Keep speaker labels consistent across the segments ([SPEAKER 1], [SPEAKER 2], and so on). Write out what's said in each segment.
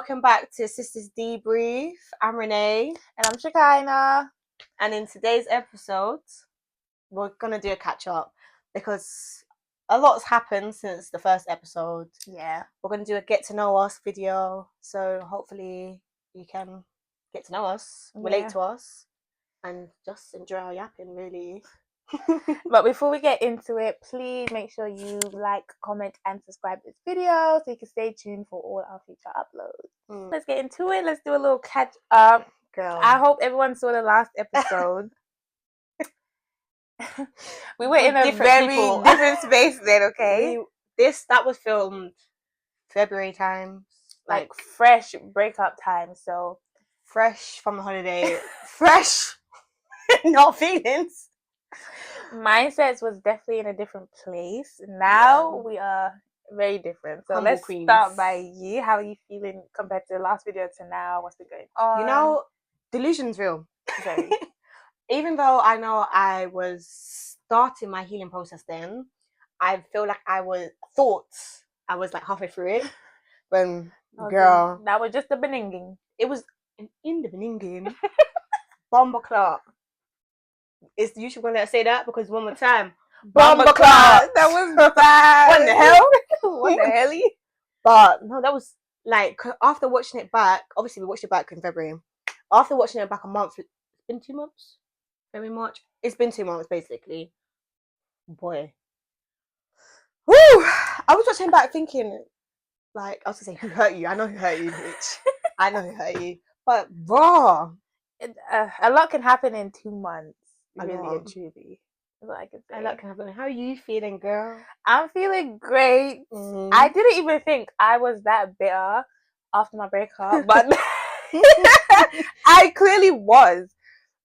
[SPEAKER 1] welcome back to Sisters Debrief. I'm Renee.
[SPEAKER 2] And I'm Shekinah.
[SPEAKER 1] And in today's episode, we're going to do a catch-up because a lot's happened since the first episode.
[SPEAKER 2] Yeah.
[SPEAKER 1] We're going to do a get-to-know-us video, so hopefully you can get to know us, relate to us, and just enjoy our yapping, really.
[SPEAKER 2] But before we get into it, please make sure you like, comment, and subscribe to this video so you can stay tuned for all our future uploads. Let's get into it. Let's do a little catch up.
[SPEAKER 1] Girl.
[SPEAKER 2] I hope everyone saw the last episode. We were in a different space then, okay?
[SPEAKER 1] That was filmed February time.
[SPEAKER 2] Like fresh breakup time, so
[SPEAKER 1] fresh from the holiday. Fresh. No feelings.
[SPEAKER 2] Mindsets was definitely in a different place. Now we are very different. So
[SPEAKER 1] Humble
[SPEAKER 2] let's
[SPEAKER 1] queens.
[SPEAKER 2] start by you. How are you feeling compared to the last video to now? What's been going on?
[SPEAKER 1] You know, delusion's real.
[SPEAKER 2] Very.
[SPEAKER 1] Even though I know I was starting my healing process then, I feel like I was like halfway through it. When girl,
[SPEAKER 2] that was just the beginning.
[SPEAKER 1] It was in the beginning. Bomber Clark. Is you should gonna say that because one more time.
[SPEAKER 2] Bomber Clark. That was bad.
[SPEAKER 1] What the hell?
[SPEAKER 2] What the hell?
[SPEAKER 1] But no, that was like after watching it back. Obviously, we watched it back in February. After watching it back a month, it's been 2 months. February, March. It's been 2 months basically. Boy. Woo! I was watching back thinking, like, I was gonna say, who hurt you? I know who hurt you, bitch. I know who hurt you. But raw.
[SPEAKER 2] A lot can happen in 2 months. Really and truly. That's what I can say.
[SPEAKER 1] A lot can happen. How are you feeling, girl?
[SPEAKER 2] I'm feeling great. I didn't even think I was that bitter after my breakup, but I clearly was.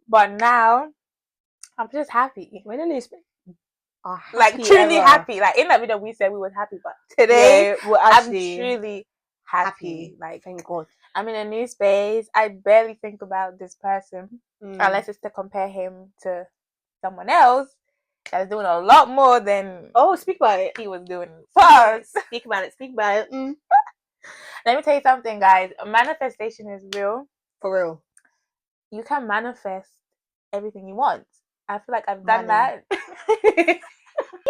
[SPEAKER 2] But now, I'm just happy.
[SPEAKER 1] When did you
[SPEAKER 2] like truly happy. Like in that video, we said we were happy, but today I'm truly happy. Like
[SPEAKER 1] thank God.
[SPEAKER 2] I'm in a new space. I barely think about this person unless it's to compare him to someone else that's doing a lot more than
[SPEAKER 1] speak about it.
[SPEAKER 2] He was doing first.
[SPEAKER 1] Speak about it.
[SPEAKER 2] Let me tell you something, guys. Manifestation is real.
[SPEAKER 1] For real.
[SPEAKER 2] You can manifest everything you want. I feel like I've done that.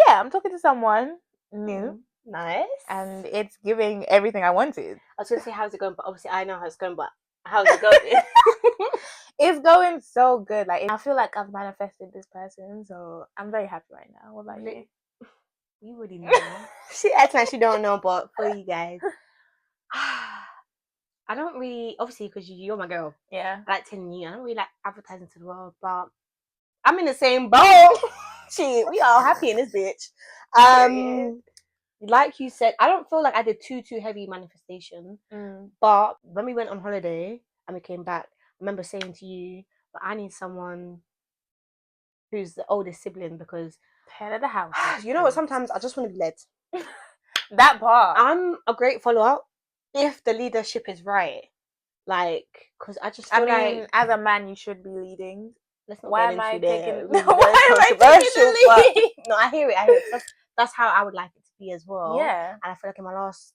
[SPEAKER 2] Yeah, I'm talking to someone new.
[SPEAKER 1] Nice.
[SPEAKER 2] And it's giving everything I wanted.
[SPEAKER 1] I was going to say, how's it going? But obviously, I know how it's going. But how's it going?
[SPEAKER 2] It's going so good. Like I feel like I've manifested this person. So I'm very happy right now. What about you?
[SPEAKER 1] You already know. She acts like she don't know, but for you guys. I don't really, obviously, because you're my girl.
[SPEAKER 2] Yeah.
[SPEAKER 1] I like telling you. I don't really like advertising to the world, but I'm in the same boat. Shit, we all happy in this bitch. Like you said, I don't feel like I did too heavy manifestation. But when we went on holiday and we came back, I remember saying to you, but I need someone who's the oldest sibling because
[SPEAKER 2] head of the house.
[SPEAKER 1] You know what? Sometimes I just want to be led.
[SPEAKER 2] That part.
[SPEAKER 1] I'm a great follower if the leadership is right. Like, because I just feel like
[SPEAKER 2] as a man, you should be leading.
[SPEAKER 1] Let's not
[SPEAKER 2] why
[SPEAKER 1] get
[SPEAKER 2] am I
[SPEAKER 1] into
[SPEAKER 2] taking?
[SPEAKER 1] the
[SPEAKER 2] Why am I taking the lead?
[SPEAKER 1] No, I hear it. That's how I would like it to be as well.
[SPEAKER 2] Yeah.
[SPEAKER 1] And I feel like in my last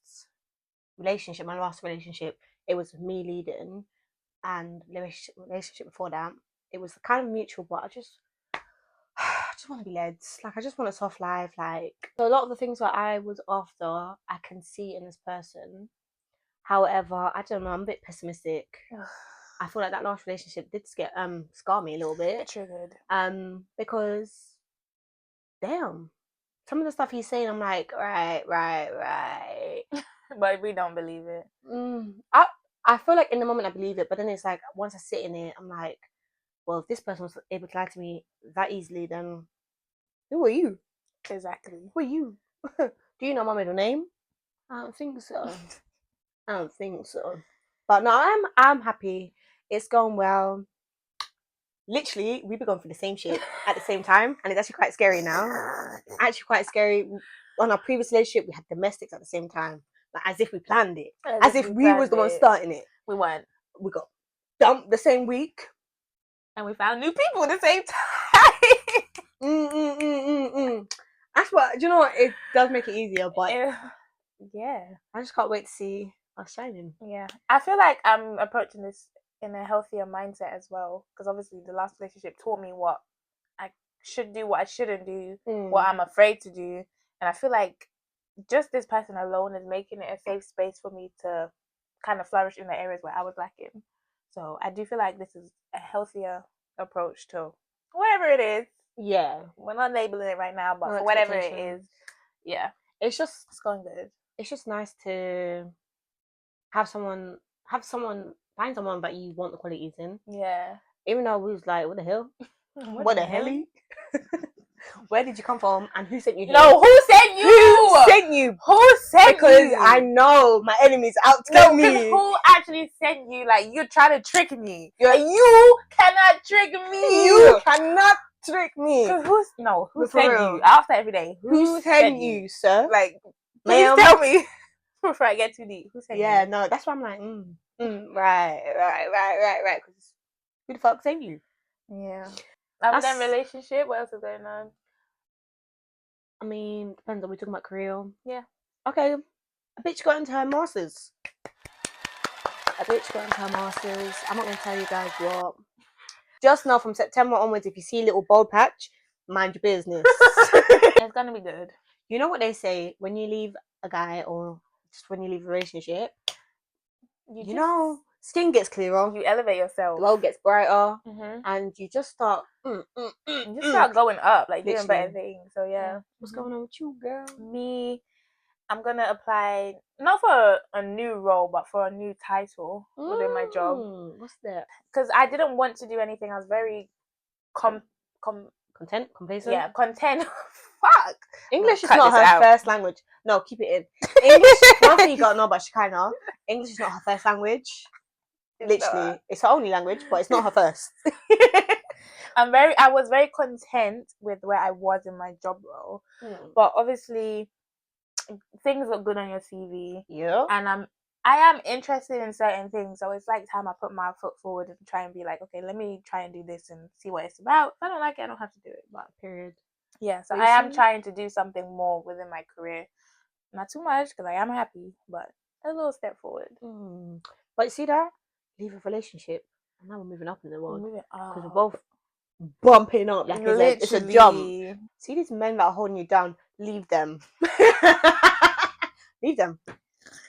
[SPEAKER 1] relationship, it was me leading, and the relationship before that, it was kind of mutual. But I just want to be led. Like I just want a soft life. Like so a lot of the things that I was after, I can see in this person. However, I don't know. I'm a bit pessimistic. I feel like that last relationship did scar me a little bit.
[SPEAKER 2] Triggered.
[SPEAKER 1] Because damn, some of the stuff he's saying, I'm like, right.
[SPEAKER 2] But we don't believe it.
[SPEAKER 1] I feel like in the moment I believe it, but then it's like once I sit in it, I'm like, well, if this person was able to lie to me that easily, then who are you?
[SPEAKER 2] Exactly.
[SPEAKER 1] Who are you? Do you know my middle name? I don't think so. But no, I'm happy. It's going well. Literally, we've been going through the same shit at the same time, and it's actually quite scary now. Actually, quite scary. On our previous relationship, we had domestics at the same time, like as if we planned it, as if we was the one starting it.
[SPEAKER 2] We weren't.
[SPEAKER 1] We got dumped the same week,
[SPEAKER 2] and we found new people at the same time.
[SPEAKER 1] That's what, do you know what? It does make it easier, but
[SPEAKER 2] yeah,
[SPEAKER 1] I just can't wait to see Outstanding.
[SPEAKER 2] Yeah. I feel like I'm approaching this in a healthier mindset as well. Because obviously the last relationship taught me what I should do, what I shouldn't do, what I'm afraid to do. And I feel like just this person alone is making it a safe space for me to kind of flourish in the areas where I was lacking. So I do feel like this is a healthier approach to whatever it is.
[SPEAKER 1] Yeah.
[SPEAKER 2] We're not labeling it right now, but
[SPEAKER 1] No
[SPEAKER 2] for whatever it is,
[SPEAKER 1] expectations.
[SPEAKER 2] yeah,
[SPEAKER 1] It's
[SPEAKER 2] it's going good.
[SPEAKER 1] just nice to have someone find someone that you want the qualities in.
[SPEAKER 2] Yeah.
[SPEAKER 1] Even though we was like, what the hell? What the hell? Where did you come from? And who sent you here?
[SPEAKER 2] No, who sent you?
[SPEAKER 1] Who sent you?
[SPEAKER 2] Who sent
[SPEAKER 1] Because
[SPEAKER 2] you?
[SPEAKER 1] I know my enemies out to get me.
[SPEAKER 2] Who actually sent you? Like, you're trying to trick me. You cannot trick me.
[SPEAKER 1] You cannot trick me.
[SPEAKER 2] Who sent you? I ask that every day.
[SPEAKER 1] Who sent you, sir?
[SPEAKER 2] Like, please tell me before I get too deep. Who sent you?
[SPEAKER 1] Yeah, no, that's why I'm like, right. Because who the fuck sent you?
[SPEAKER 2] Yeah. Other than relationship, what else is going on?
[SPEAKER 1] I mean, depends on we talking about career.
[SPEAKER 2] Yeah.
[SPEAKER 1] Okay. A bitch got into her masters. I'm not gonna tell you guys what. Just know from September onwards, if you see a little bold patch, mind your business.
[SPEAKER 2] It's gonna be good.
[SPEAKER 1] You know what they say when you leave a guy or just when you leave a relationship, you know, skin gets clearer.
[SPEAKER 2] You elevate yourself.
[SPEAKER 1] The world gets brighter, and you just start.
[SPEAKER 2] You just start going up, like doing better things. So yeah.
[SPEAKER 1] What's going on with you, girl?
[SPEAKER 2] Me, I'm gonna apply not for a new role, but for a new title within my job.
[SPEAKER 1] What's that?
[SPEAKER 2] Because I didn't want to do anything. I was very
[SPEAKER 1] content, complacent.
[SPEAKER 2] Yeah, content. Fuck.
[SPEAKER 1] English is not her first language. No, keep it in. English. One thing you gotta know about Shekinah, English is not her first language. Literally, it's her only language, but it's not her first.
[SPEAKER 2] I was very content with where I was in my job role, but obviously things look good on your CV.
[SPEAKER 1] Yeah.
[SPEAKER 2] And I am interested in certain things, so it's like time I put my foot forward and try and be like, okay, let me try and do this and see what it's about. If I don't like it, I don't have to do it. But
[SPEAKER 1] period.
[SPEAKER 2] Yeah, so I am trying to do something more within my career. Not too much because I am happy, but a little step forward.
[SPEAKER 1] But you see that? Leave a relationship, and now we're moving up in the world because we're both bumping up. Like it's a jump. See these men that are holding you down? Leave them. Leave them.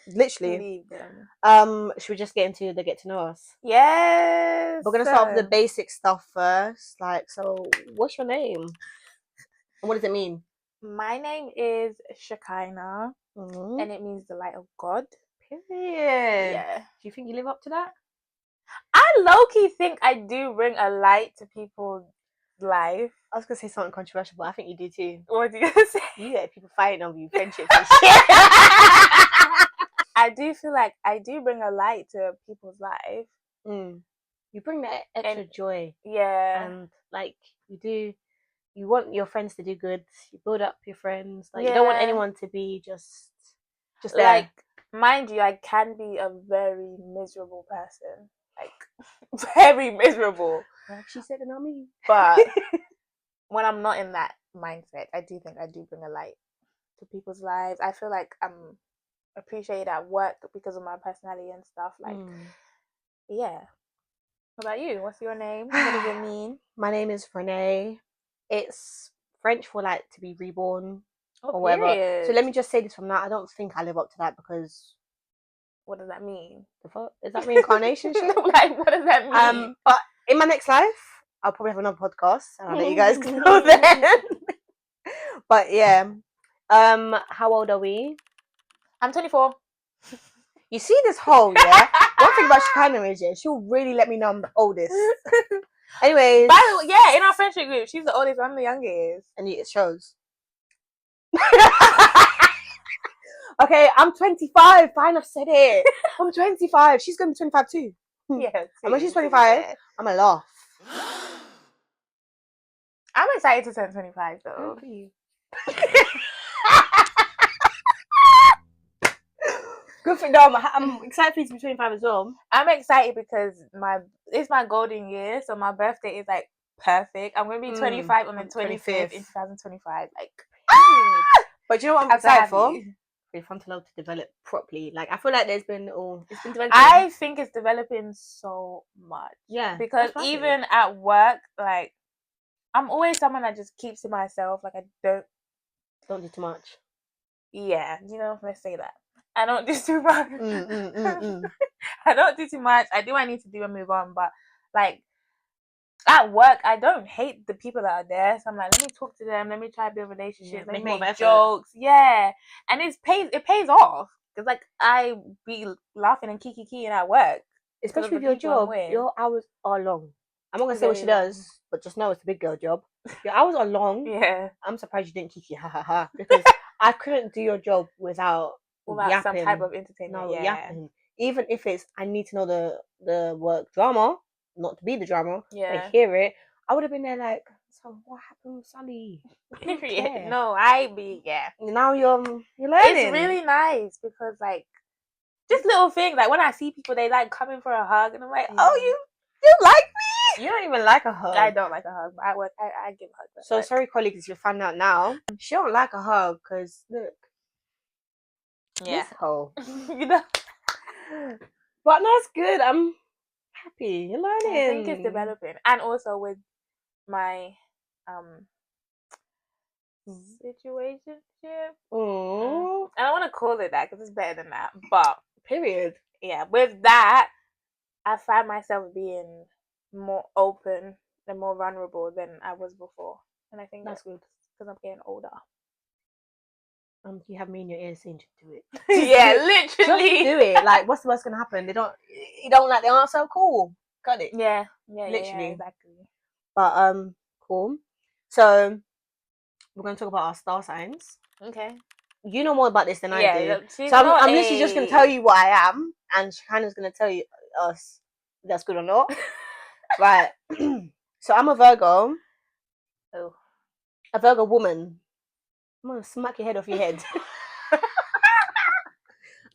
[SPEAKER 1] Literally.
[SPEAKER 2] Leave them.
[SPEAKER 1] Should we just get into the get to know us?
[SPEAKER 2] Yes.
[SPEAKER 1] We're gonna start with the basic stuff first. Like, so what's your name? And what does it mean?
[SPEAKER 2] My name is Shekinah, and it means the light of God.
[SPEAKER 1] Period.
[SPEAKER 2] Yeah.
[SPEAKER 1] Do you think you live up to that?
[SPEAKER 2] I low-key think I do bring a light to people's life.
[SPEAKER 1] I was gonna say something controversial, but I think you do too.
[SPEAKER 2] What are you gonna say?
[SPEAKER 1] You get people fighting over you, friendships and shit.
[SPEAKER 2] I do feel like I do bring a light to people's life.
[SPEAKER 1] You bring that extra joy.
[SPEAKER 2] Yeah.
[SPEAKER 1] And like you want your friends to do good. You build up your friends. Like you don't want anyone to be just there.
[SPEAKER 2] Like, mind you, I can be a very miserable person. Like, very miserable.
[SPEAKER 1] Like she said, not me.
[SPEAKER 2] But when I'm not in that mindset, I do think I do bring a light to people's lives. I feel like I'm appreciated at work because of my personality and stuff. Like, yeah. What about you? What's your name? What does it mean?
[SPEAKER 1] My name is Renee. It's French for like to be reborn or
[SPEAKER 2] whatever.
[SPEAKER 1] Period. So let me just say this from now. I don't think I live up to that because.
[SPEAKER 2] What does that mean?
[SPEAKER 1] The fuck? Is that reincarnation shit?
[SPEAKER 2] Like, what does that mean?
[SPEAKER 1] But in my next life, I'll probably have another podcast and I'll let you guys know then. But yeah. How old are we?
[SPEAKER 2] I'm 24.
[SPEAKER 1] You see this whole, yeah? One thing about Shekinah is, yeah, she'll really let me know I'm the oldest. Anyways.
[SPEAKER 2] By the way, yeah, in our friendship group, she's the oldest, I'm the youngest.
[SPEAKER 1] And it shows. Okay, I'm 25. Fine, I've said it. I'm 25. She's going to be 25 too.
[SPEAKER 2] Yeah.
[SPEAKER 1] And when she's 25, I'm going to laugh.
[SPEAKER 2] I'm excited to turn 25 though.
[SPEAKER 1] Good for you. Good for no, I'm excited for you to be 25 as well.
[SPEAKER 2] I'm excited because it's my golden year, so my birthday is like perfect. I'm gonna be 25 on the 25th in 2025. Like,
[SPEAKER 1] but you know what I'm excited for? for your frontal lobe to develop properly? Like, I feel like it's been developing.
[SPEAKER 2] I think it's developing so much.
[SPEAKER 1] Yeah,
[SPEAKER 2] because even at work, like, I'm always someone that just keeps to myself. Like, I
[SPEAKER 1] don't do too much.
[SPEAKER 2] Yeah, let's say that. I don't do too much. I don't do too much. I do what I need to do and move on. But like at work, I don't hate the people that are there. So I'm like, let me talk to them. Let me try to build relationships. Let me make jokes. Yeah, and it pays off because like I be laughing and kiki at work.
[SPEAKER 1] Especially with your job, your hours are long. I'm not gonna say what she does, but just know it's a big girl job. Your hours are long.
[SPEAKER 2] Yeah,
[SPEAKER 1] I'm surprised you didn't kiki because I couldn't do your job without yapping.
[SPEAKER 2] Some type of entertainment.
[SPEAKER 1] No, yapping. Even if it's I need to know the work drama, not to be the drama, but hear it. I would have been there like, so what happened with Sally?
[SPEAKER 2] No,
[SPEAKER 1] Now you're learning.
[SPEAKER 2] It's really nice because like just little things like when I see people, they like coming for a hug, and I'm like, oh, you like me?
[SPEAKER 1] You don't even like a hug.
[SPEAKER 2] I don't like a hug, but at work I give hugs.
[SPEAKER 1] So sorry, colleagues, if you found out now, she don't like a hug because look, this hole, But that's good. I'm happy. You're learning.
[SPEAKER 2] I think it's developing, and also with my situationship. I don't want to call it that because it's better than that, but
[SPEAKER 1] period.
[SPEAKER 2] Yeah, with that, I find myself being more open and more vulnerable than I was before, and I think that's good because I'm getting older.
[SPEAKER 1] You have me in your ear saying to do it.
[SPEAKER 2] Yeah, literally.
[SPEAKER 1] Just do it. Like, what's the worst gonna happen? You don't like the answer. Cool, got it.
[SPEAKER 2] Yeah,
[SPEAKER 1] literally,
[SPEAKER 2] yeah, exactly.
[SPEAKER 1] But cool. So we're gonna talk about our star signs.
[SPEAKER 2] Okay.
[SPEAKER 1] You know more about this than I do. So I'm literally just gonna tell you what I am, and Shana's gonna tell you us if that's good or not. Right. So I'm a Virgo.
[SPEAKER 2] Oh.
[SPEAKER 1] A Virgo woman. I'm gonna smack your head off your head.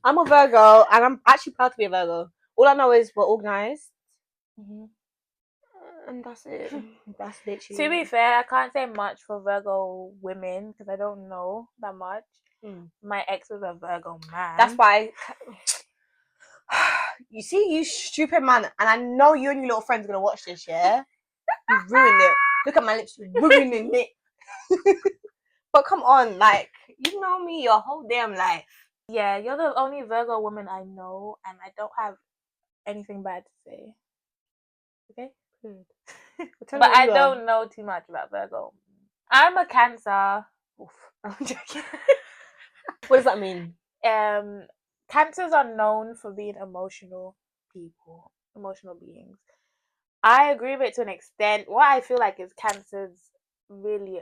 [SPEAKER 1] I'm a Virgo, and I'm actually proud to be a Virgo. All I know is we're organized, and that's it. That's literally.
[SPEAKER 2] To be fair, I can't say much for Virgo women because I don't know that much. My ex was a Virgo man.
[SPEAKER 1] That's why. You see, you stupid man, and I know you and your little friends are gonna watch this. Yeah, you ruined it. Look at my lips, ruining it. But come on, like, you know me your whole damn life.
[SPEAKER 2] Yeah, you're the only Virgo woman I know, and I don't have anything bad to say. Okay? Good. But I don't know too much about Virgo. I'm a Cancer. Oof. I'm joking.
[SPEAKER 1] What does that mean?
[SPEAKER 2] Cancers are known for being emotional people, emotional beings. I agree with it to an extent. What I feel like is Cancers really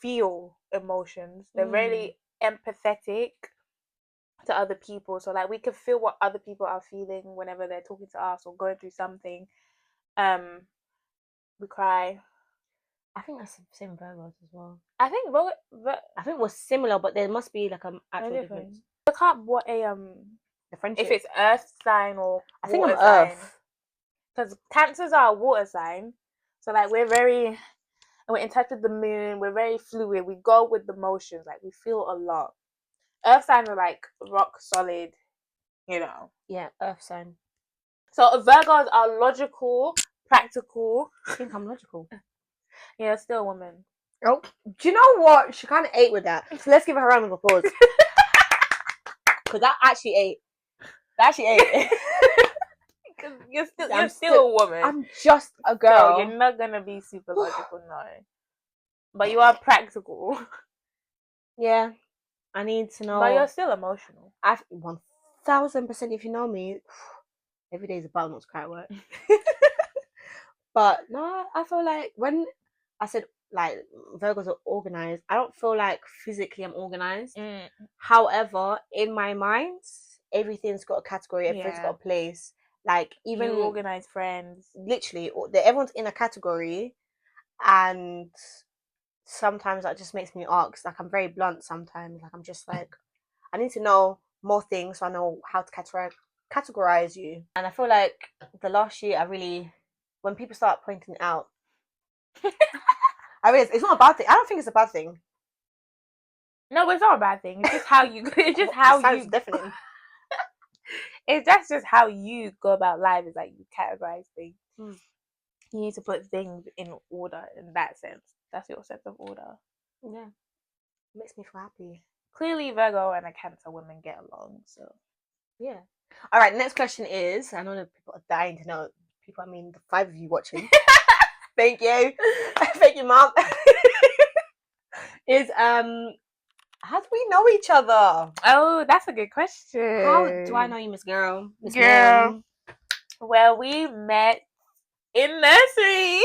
[SPEAKER 2] feel emotions. They're really empathetic to other people. So like we can feel what other people are feeling whenever they're talking to us or going through something. We cry.
[SPEAKER 1] I think that's the same Virgos as well.
[SPEAKER 2] I think
[SPEAKER 1] I think we're similar, but there must be like an actual difference.
[SPEAKER 2] Look up what
[SPEAKER 1] the friendship.
[SPEAKER 2] If it's earth sign or
[SPEAKER 1] I think I'm earth.
[SPEAKER 2] Because Cancers are a water sign, so like we're in touch with the moon. We're very fluid. We go with the motions. Like we feel a lot. Earth signs are like rock solid,
[SPEAKER 1] Yeah, earth sign.
[SPEAKER 2] So Virgos are logical, practical.
[SPEAKER 1] I think I'm logical.
[SPEAKER 2] Yeah, still a woman.
[SPEAKER 1] Oh, do you know what? She kind of ate with that. So let's give her a round of applause. Because that actually ate.
[SPEAKER 2] Because you're still a woman.
[SPEAKER 1] I'm just a girl.
[SPEAKER 2] So you're not gonna be super logical, no. But you are practical. Yeah.
[SPEAKER 1] I need to know.
[SPEAKER 2] But you're still emotional.
[SPEAKER 1] 1000%. If you know me, every day is a battle not to cry at work. But no, I feel like when I said like Virgos are organized, I don't feel like physically I'm organized. However, in my mind, everything's got a category, everything's got a place. Like even
[SPEAKER 2] you organize friends,
[SPEAKER 1] literally, everyone's in a category, and sometimes that just makes me ask. Like I'm very blunt sometimes. Like I'm just like, I need to know more things so I know how to categorize you. And I feel like the last year I really, when people start pointing it out, I realize it's not a bad thing. I don't think it's a bad thing.
[SPEAKER 2] No, it's not a bad thing. It's just how you. It's just how
[SPEAKER 1] Sounds
[SPEAKER 2] you.
[SPEAKER 1] definitely.
[SPEAKER 2] That's just how you go about life. Is like you categorize things.
[SPEAKER 1] Mm.
[SPEAKER 2] You need to put things in order. In that sense, that's your sense of order.
[SPEAKER 1] Yeah, makes me feel happy.
[SPEAKER 2] Clearly, Virgo and a Cancer women get along. So
[SPEAKER 1] yeah. All right. Next question is: I know that people are dying to know. People, I mean, the 5 of you watching. Thank you, thank you, mom. Is how do we know each other?
[SPEAKER 2] Oh, that's a good question.
[SPEAKER 1] How do I know you, Miss Girl? Miss
[SPEAKER 2] Girl.
[SPEAKER 1] Ma'am?
[SPEAKER 2] Well, we met in nursery.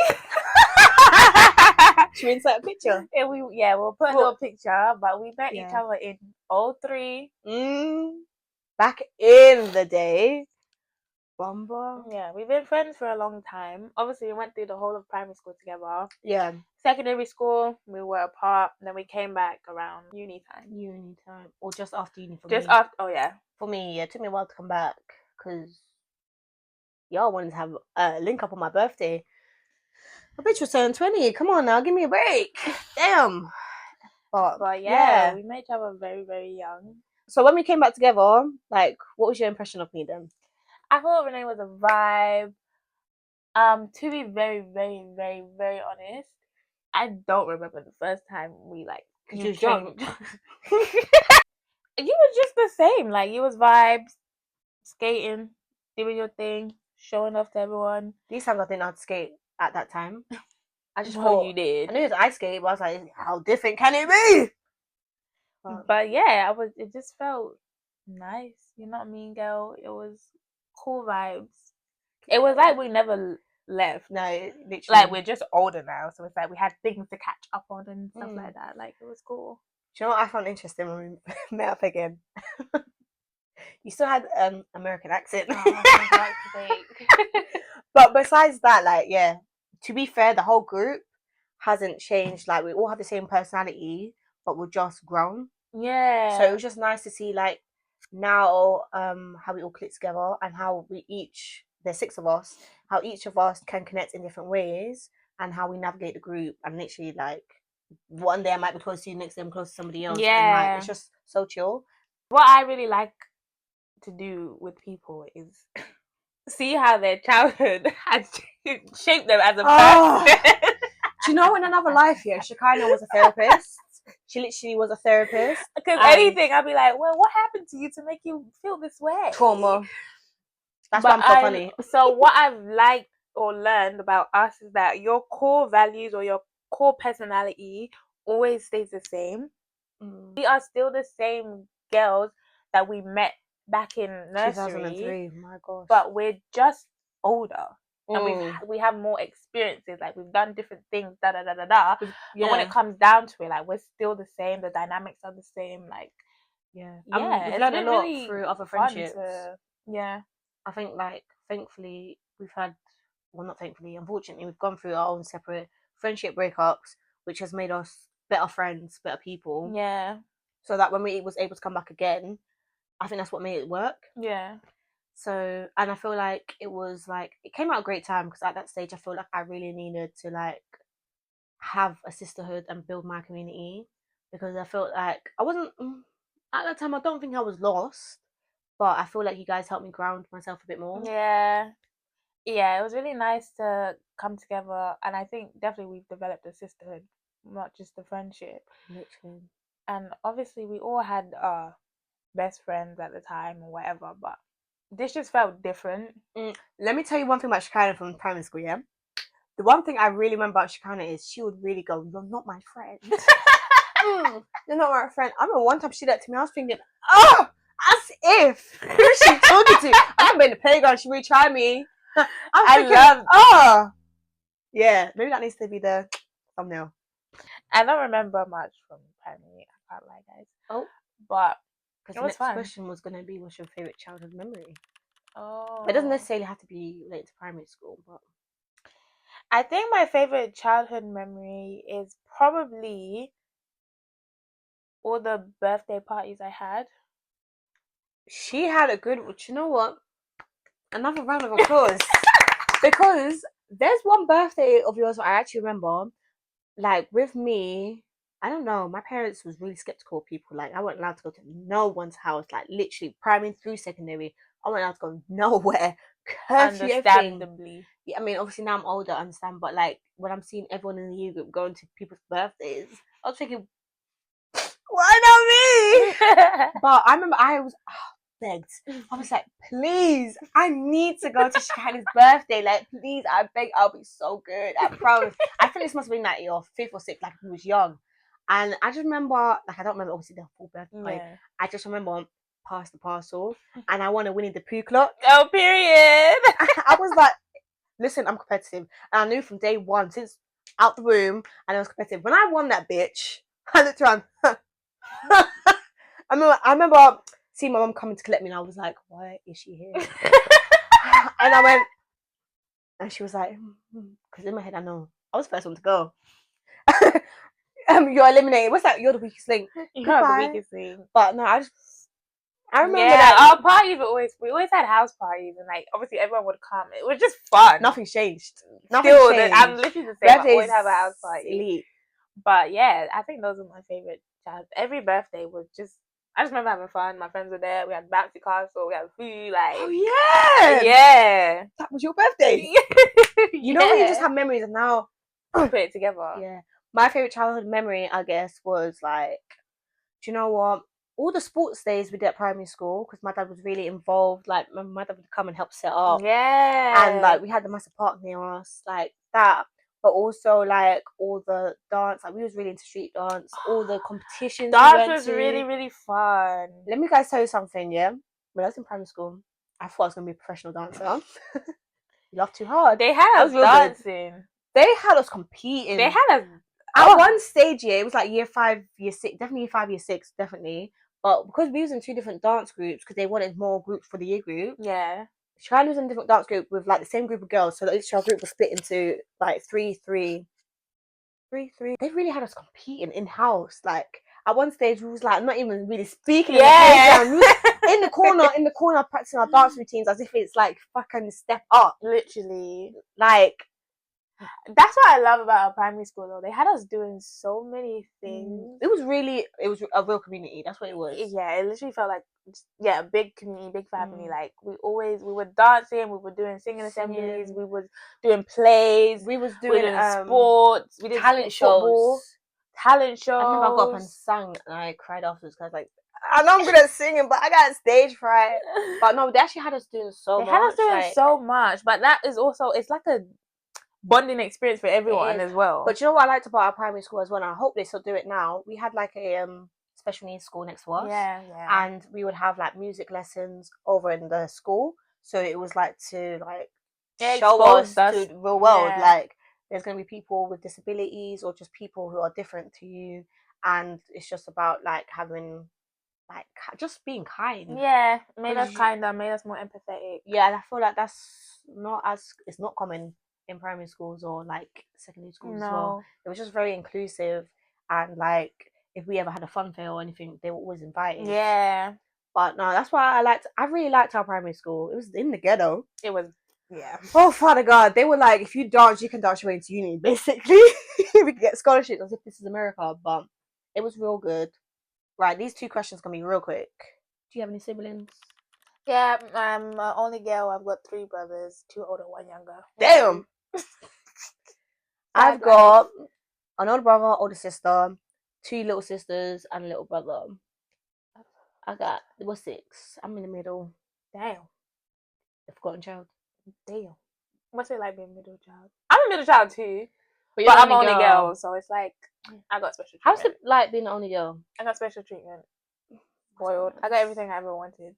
[SPEAKER 1] Should we insert a picture?
[SPEAKER 2] And we'll put a little picture. But we met each other in 03.
[SPEAKER 1] Back in the day. Bomba.
[SPEAKER 2] Yeah, we've been friends for a long time. Obviously, we went through the whole of primary school together.
[SPEAKER 1] Yeah.
[SPEAKER 2] Secondary school, we were apart. Then we came back around uni time.
[SPEAKER 1] Uni time. Or just after uni for
[SPEAKER 2] Just
[SPEAKER 1] me.
[SPEAKER 2] after, oh yeah.
[SPEAKER 1] For me, it took me a while to come back. Because y'all wanted to have a link up on my birthday. My bitch was turning 20. Come on now, give me a break. Damn.
[SPEAKER 2] But yeah, we met each other very, very young.
[SPEAKER 1] So when we came back together, like, what was your impression of me then?
[SPEAKER 2] I thought Renee was a vibe. To be very, very, very, very honest, I don't remember the first time we like.
[SPEAKER 1] You was drunk.
[SPEAKER 2] You was just the same. Like you was vibes, skating, doing your thing, showing off to everyone.
[SPEAKER 1] These times I didn't know how to skate at that time. I just
[SPEAKER 2] Well,
[SPEAKER 1] thought
[SPEAKER 2] you did.
[SPEAKER 1] I knew it was ice skate, but I was like, how different can it be?
[SPEAKER 2] But yeah, it just felt nice. You know what I mean, girl? It was cool vibes. It was like we never left.
[SPEAKER 1] No, literally.
[SPEAKER 2] Like we're just older now, so it's like we had things to catch up on and stuff like that. Like it was cool.
[SPEAKER 1] Do you know what I found interesting when we met up again? You still had American accent. But besides that, like, yeah, to be fair, the whole group hasn't changed. Like, we all have the same personality, but we're just grown.
[SPEAKER 2] Yeah.
[SPEAKER 1] So it was just nice to see, like, now how we all click together and how we each, there's 6 of us, how each of us can connect in different ways and how we navigate the group. And literally, like, one day I might be close to you, next day I'm close to somebody else.
[SPEAKER 2] Yeah.
[SPEAKER 1] And, like, it's just so chill.
[SPEAKER 2] What I really like to do with people is see how their childhood has shaped them as a person.
[SPEAKER 1] Do you know in another life, yeah, Shekinah was a therapist. She literally was a therapist.
[SPEAKER 2] Because anything, I'd be like, well, what happened to you to make you feel this way?
[SPEAKER 1] Trauma. That's why I'm so funny.
[SPEAKER 2] So what I've liked or learned about us is that your core values or your core personality always stays the same. We are still the same girls that we met back in nursery.
[SPEAKER 1] 2003, my gosh.
[SPEAKER 2] But we're just older. And we have more experiences, like we've done different things, But when it comes down to it, like we're still the same. The dynamics are the same. Like
[SPEAKER 1] we've learned a lot really through other friendships. I think, like, thankfully we've had, well, not thankfully, unfortunately, we've gone through our own separate friendship breakups, which has made us better friends, better people.
[SPEAKER 2] Yeah.
[SPEAKER 1] So that when we was able to come back again, I think that's what made it work.
[SPEAKER 2] Yeah.
[SPEAKER 1] So, and I feel like it was like, it came out a great time because at that stage I feel like I really needed to like have a sisterhood and build my community, because I felt like I wasn't, at that time I don't think I was lost, but I feel like you guys helped me ground myself a bit more.
[SPEAKER 2] Yeah, it was really nice to come together, and I think definitely we've developed a sisterhood, not just a friendship.
[SPEAKER 1] Literally.
[SPEAKER 2] And obviously we all had best friends at the time or whatever, but this just felt different.
[SPEAKER 1] Let me tell you one thing about Shekinah from primary school, yeah? The one thing I really remember about Shekinah is she would really go, you're not my friend. You're not my friend. I remember one time she did that to me, I was thinking, oh, as if. Who is she talking to? I remember in the playground, she really tried me. Yeah, maybe that needs to be the thumbnail.
[SPEAKER 2] I don't remember much from primary, I can't lie, guys.
[SPEAKER 1] Oh.
[SPEAKER 2] But
[SPEAKER 1] because the next question was going to be, what's your favourite childhood memory?
[SPEAKER 2] Oh.
[SPEAKER 1] It doesn't necessarily have to be related to primary school, but
[SPEAKER 2] I think my favourite childhood memory is probably all the birthday parties I had.
[SPEAKER 1] She had a good, you know what? Another round of applause. Because there's one birthday of yours I actually remember, like with me I don't know. My parents was really skeptical of people. Like, I wasn't allowed to go to no one's house. Like, literally, primary through secondary, I wasn't allowed to go nowhere. Curfew, everything.
[SPEAKER 2] Understandably.
[SPEAKER 1] Yeah, I mean, obviously now I'm older, I understand. But like, when I'm seeing everyone in the year group going to people's birthdays, I was thinking, why not me? But I remember I was begged. I was like, please, I need to go to Shikani's birthday. Like, please, I beg, I'll be so good. I promise. I think this must have been like your 5th or 6th, like he was young. And I just remember, like, I don't remember obviously the full birthday.
[SPEAKER 2] Yeah.
[SPEAKER 1] I just remember pass the parcel, and I won a Winnie the Pooh clock.
[SPEAKER 2] Oh, period.
[SPEAKER 1] I was like, listen, I'm competitive, and I knew from day one, since out the room, and I was competitive. When I won that bitch, I looked around. I remember seeing my mum coming to collect me, and I was like, why is she here? And I went, and she was like, because in my head I know I was the first one to go. You're eliminated. What's that? You're the weakest link.
[SPEAKER 2] You're the weakest link.
[SPEAKER 1] But no, I remember that
[SPEAKER 2] our parties were we always had house parties, and like obviously everyone would come. It was just fun.
[SPEAKER 1] Nothing's changed.
[SPEAKER 2] I'm literally the same. I always have a house party.
[SPEAKER 1] Elite.
[SPEAKER 2] But yeah, I think those are my favorite jobs. Every birthday was just. I just remember having fun. My friends were there. We had bouncy castle. We had food. Like,
[SPEAKER 1] oh yeah,
[SPEAKER 2] yeah.
[SPEAKER 1] That was your birthday. You know when you just have memories, and now
[SPEAKER 2] put it together.
[SPEAKER 1] Yeah, my favorite childhood memory, I guess, was like, do you know what? All the sports days we did at primary school, because my dad was really involved. Like, my dad would come and help set up.
[SPEAKER 2] Yeah,
[SPEAKER 1] and like we had the massive park near us, like that. But also like all the dance, like we was really into street dance, all the competitions.
[SPEAKER 2] Dance was really, really fun.
[SPEAKER 1] Let me guys tell you something, yeah? When I was in primary school, I thought I was gonna be a professional dancer. You laughed too hard.
[SPEAKER 2] They had us dancing.
[SPEAKER 1] Good. They had us competing.
[SPEAKER 2] They had us
[SPEAKER 1] at one stage, yeah, it was like year 5, year 6, definitely year 5, year 6, definitely. But because we was in 2 different dance groups, because they wanted more groups for the year group.
[SPEAKER 2] Yeah.
[SPEAKER 1] Shine was in a different dance group with like the same group of girls, so each group was split into like 3, 3. They really had us competing in house. Like at one stage, we was like not even really speaking.
[SPEAKER 2] Yeah.
[SPEAKER 1] In the corner, practicing our dance routines as if it's like fucking step up.
[SPEAKER 2] Literally,
[SPEAKER 1] like
[SPEAKER 2] that's what I love about our primary school. Though they had us doing so many things.
[SPEAKER 1] It was a real community. That's what it was.
[SPEAKER 2] Yeah, it literally felt like a big community, big family. Like we were dancing, we were doing singing assemblies, we was doing plays,
[SPEAKER 1] we was doing
[SPEAKER 2] sports, we did
[SPEAKER 1] talent
[SPEAKER 2] shows. I remember
[SPEAKER 1] I got up and sang, and I cried afterwards because like, I know I'm good at singing, but I got stage fright. But no, they actually had us doing so much.
[SPEAKER 2] They had us doing so much, but that is also, it's like a bonding experience for everyone as well.
[SPEAKER 1] But you know what I liked about our primary school as well, and I hope they still do it now? We had like a special needs school next to us.
[SPEAKER 2] Yeah.
[SPEAKER 1] And we would have like music lessons over in the school. So it was like to like show us to the real world. Yeah. Like there's going to be people with disabilities or just people who are different to you. And it's just about like having like just being kind.
[SPEAKER 2] Yeah, made us kinder, made us more empathetic.
[SPEAKER 1] Yeah, and I feel like it's not common in primary schools or like secondary schools as well. It was just very inclusive, and like if we ever had a fun fair or anything, they were always invited.
[SPEAKER 2] Yeah.
[SPEAKER 1] But no, that's why I really liked our primary school. It was in the ghetto.
[SPEAKER 2] It was, yeah.
[SPEAKER 1] Oh, Father God. They were like, if you dance, you can dance your way into uni, basically. We could get scholarships as if this is America, but it was real good. Right, these 2 questions can be real quick. Do you have any siblings?
[SPEAKER 2] Yeah, I'm only girl. I've got 3 brothers, 2 older, 1 younger.
[SPEAKER 1] Damn! I've got an older brother, older sister, 2 little sisters, and a little brother. We're 6. I'm in the middle.
[SPEAKER 2] Damn.
[SPEAKER 1] The forgotten child.
[SPEAKER 2] Damn. What's it like being a middle child? I'm a middle child too. But I'm only girl, so it's like I got special treatment.
[SPEAKER 1] How's it like being the only girl?
[SPEAKER 2] I got special treatment. Spoiled. I got everything I ever wanted.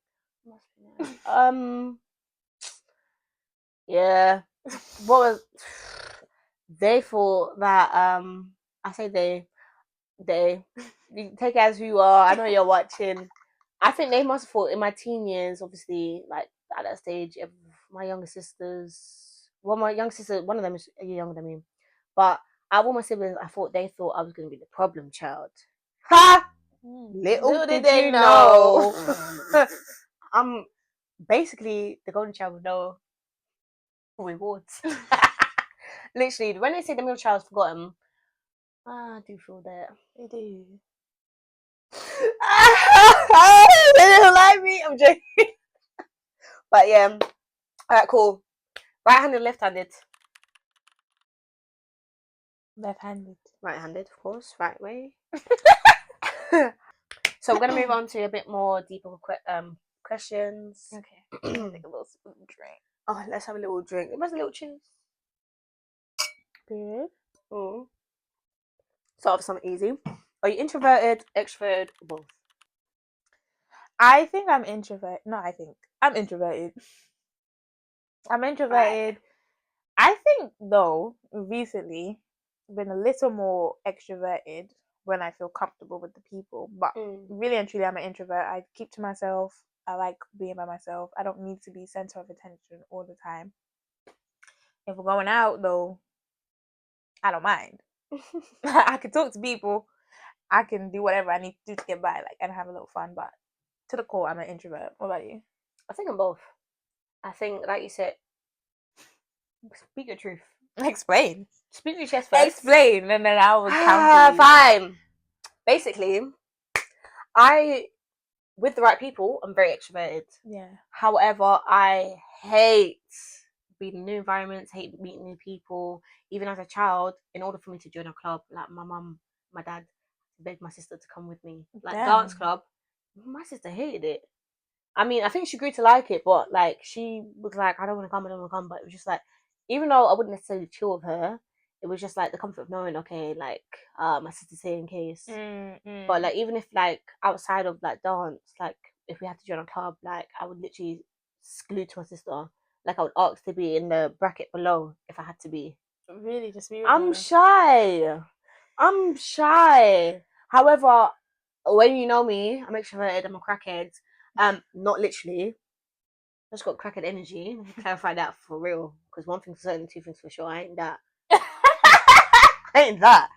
[SPEAKER 1] Yeah. They thought that I say they you take it as who you are. I know you're watching. I think they must have thought in my teen years, obviously, like at that stage, my younger sisters. Well, my younger sister, one of them is a year younger than me, but out of all my siblings, I thought I was going to be the problem child. Ha! Little did they know. I'm basically the golden child with no rewards. Literally, when they say the middle child's forgotten, I do feel that.
[SPEAKER 2] You do.
[SPEAKER 1] They don't like me. I'm joking. But yeah. Alright, cool. Right-handed, left-handed.
[SPEAKER 2] Left-handed.
[SPEAKER 1] Right-handed, of course. Right way. So we're gonna move on to a bit more deeper questions.
[SPEAKER 2] Okay. I'm gonna take a little drink.
[SPEAKER 1] Oh, let's have a little drink. Where's a little cheers?
[SPEAKER 2] Good.
[SPEAKER 1] Oh. Start with something easy. Are you introverted, extroverted, or both?
[SPEAKER 2] I think I'm introvert. No, I'm introverted. I'm introverted.
[SPEAKER 1] Right.
[SPEAKER 2] I think though recently been a little more extroverted when I feel comfortable with the people. But really and truly, I'm an introvert. I keep to myself. I like being by myself. I don't need to be center of attention all the time. If we're going out though, I don't mind. I can talk to people. I can do whatever I need to do to get by, like, and have a little fun. But to the core, I'm an introvert. What about you?
[SPEAKER 1] I think I'm both. I think, like you said, speak your truth.
[SPEAKER 2] Explain.
[SPEAKER 1] Speak your chest first.
[SPEAKER 2] Explain, and then I will counter you.
[SPEAKER 1] Fine. Basically, with the right people, I'm very extroverted.
[SPEAKER 2] Yeah.
[SPEAKER 1] However, I hate being in new environments, hate meeting new people. Even as a child, in order for me to join a club, like my mum, my dad begged my sister to come with me. Like dance club, my sister hated it. I mean, I think she grew to like it, but like she was like, I don't want to come, I don't want to come. But it was just like, even though I wouldn't necessarily chill with her, it was just like the comfort of knowing, okay, like my sister's here in case. But like even if like outside of like dance, like if we had to join a club, like I would literally glued to my sister. Like I would ask to be in the bracket below if I had to be.
[SPEAKER 2] Really, just be.
[SPEAKER 1] I'm shy. However, when you know me, I'm extroverted. I'm a crackhead. Not literally. I just got crackhead energy. Clarify that for real. Because one thing's for certain, two things for sure. I ain't that. I ain't that.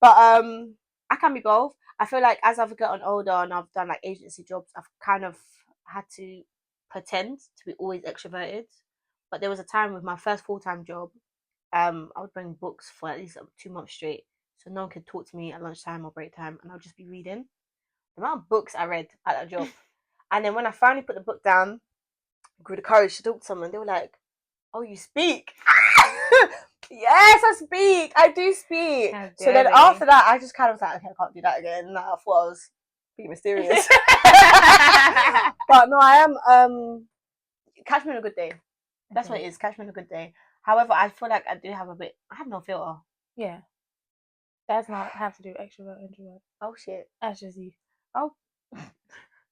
[SPEAKER 1] But I can be both. I feel like as I've gotten older and I've done like agency jobs, I've kind of had to pretend to be always extroverted. But there was a time with my first full-time job, I would bring books for at least 2 months straight, so no one could talk to me at lunchtime or break time, and I'll just be reading. The amount of books I read at that job, and then when I finally put the book down, grew the courage to talk to someone. They were like, "Oh, you speak." Yes, I speak. I do speak. So then after that, I just kind of was like, okay, I can't do that again. Nah, I thought I was being mysterious. But no, I am. Catch me on a good day. That's what it is. Catch me on a good day. However, I feel like I do have a bit. I have no filter.
[SPEAKER 2] Yeah. That's not have to do extrovert, introvert.
[SPEAKER 1] Oh shit.
[SPEAKER 2] That's just you.
[SPEAKER 1] Oh.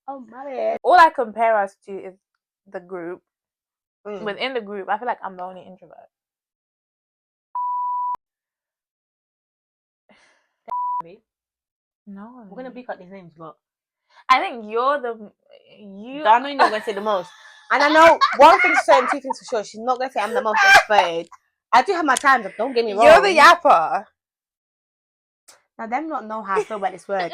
[SPEAKER 1] Oh my bad.
[SPEAKER 2] All I compare us to is the group. Within the group, I feel like I'm the only introvert. No.
[SPEAKER 1] We're gonna beep out these names, but
[SPEAKER 2] I think you're the
[SPEAKER 1] I know you're not gonna say the most. And I know one thing's certain, two things for sure. She's not gonna say I'm the most extroverted. I do have my times, don't get me wrong.
[SPEAKER 2] You're the yapper.
[SPEAKER 1] Now them not know how I feel about this word.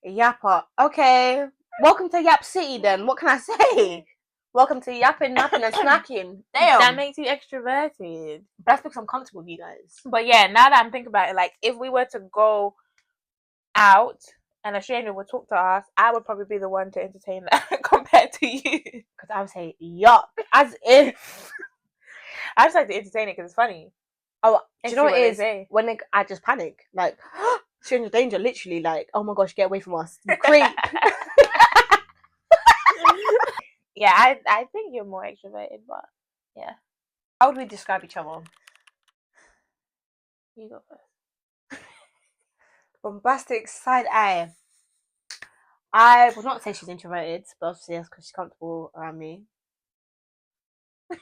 [SPEAKER 1] Yapper. Okay. Welcome to Yap City then. What can I say? Welcome to yapping, napping and snacking. Damn.
[SPEAKER 2] That makes you extroverted.
[SPEAKER 1] But that's because I'm comfortable with you guys.
[SPEAKER 2] But yeah, now that I'm thinking about it, like if we were to go out and a stranger would talk to us, I would probably be the one to entertain that compared to you.
[SPEAKER 1] Because I would say, yup. As if.
[SPEAKER 2] I just like to entertain it because it's funny.
[SPEAKER 1] Oh, do you know what it is? When I just panic. Like, stranger danger, literally like, oh my gosh, get away from us. You creep.
[SPEAKER 2] Yeah, I think you're more extroverted, but yeah.
[SPEAKER 1] How would we describe each other?
[SPEAKER 2] You go first.
[SPEAKER 1] Bombastic side eye. I would not say she's introverted, but obviously that's because she's comfortable around me.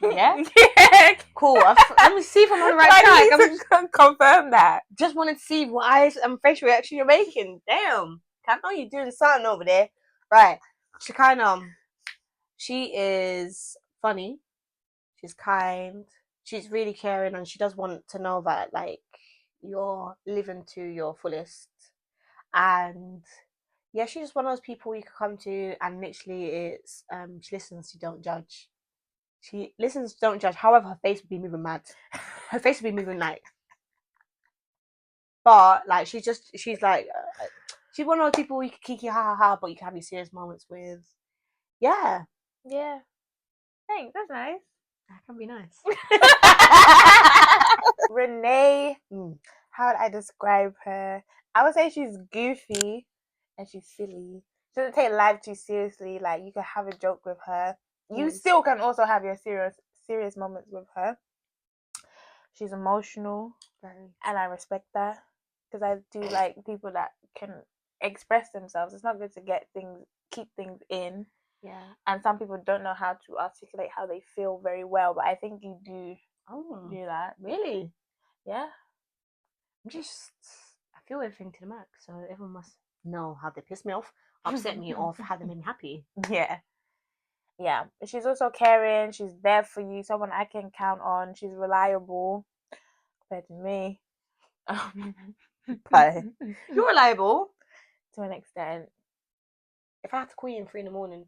[SPEAKER 1] Yeah?
[SPEAKER 2] Yeah.
[SPEAKER 1] Cool. Let me see if I'm on the right track.
[SPEAKER 2] I'm just confirm that.
[SPEAKER 1] Just wanted to see what eyes and facial reaction you're making. Damn. I know you're doing something over there. Right. She is funny. She's kind. She's really caring, and she does want to know that like you're living to your fullest. And yeah, she's just one of those people you can come to, and literally it's she listens, she don't judge. She listens, don't judge. However, her face would be moving mad. Her face would be moving like. But like she's like she's one of those people you can kiki ha ha ha, but you can have your serious moments with. Yeah,
[SPEAKER 2] Yeah. Thanks. That's nice.
[SPEAKER 1] that can be nice.
[SPEAKER 2] Renee, how would I describe her? I would say she's goofy and she's silly. She doesn't take life too seriously. Like you can have a joke with her. You still can also have your serious moments with her. She's emotional, and I respect that because I do like people that can express themselves. It's not good to keep things in.
[SPEAKER 1] Yeah.
[SPEAKER 2] And some people don't know how to articulate how they feel very well, but I think you do do that.
[SPEAKER 1] Really?
[SPEAKER 2] Yeah.
[SPEAKER 1] I feel everything to the max, so everyone must know how they piss me off, upset me, or how they make me happy.
[SPEAKER 2] Yeah. Yeah. She's also caring. She's there for you. Someone I can count on. She's reliable compared to me.
[SPEAKER 1] But you're reliable
[SPEAKER 2] to an extent.
[SPEAKER 1] If I had to call you in 3 a.m,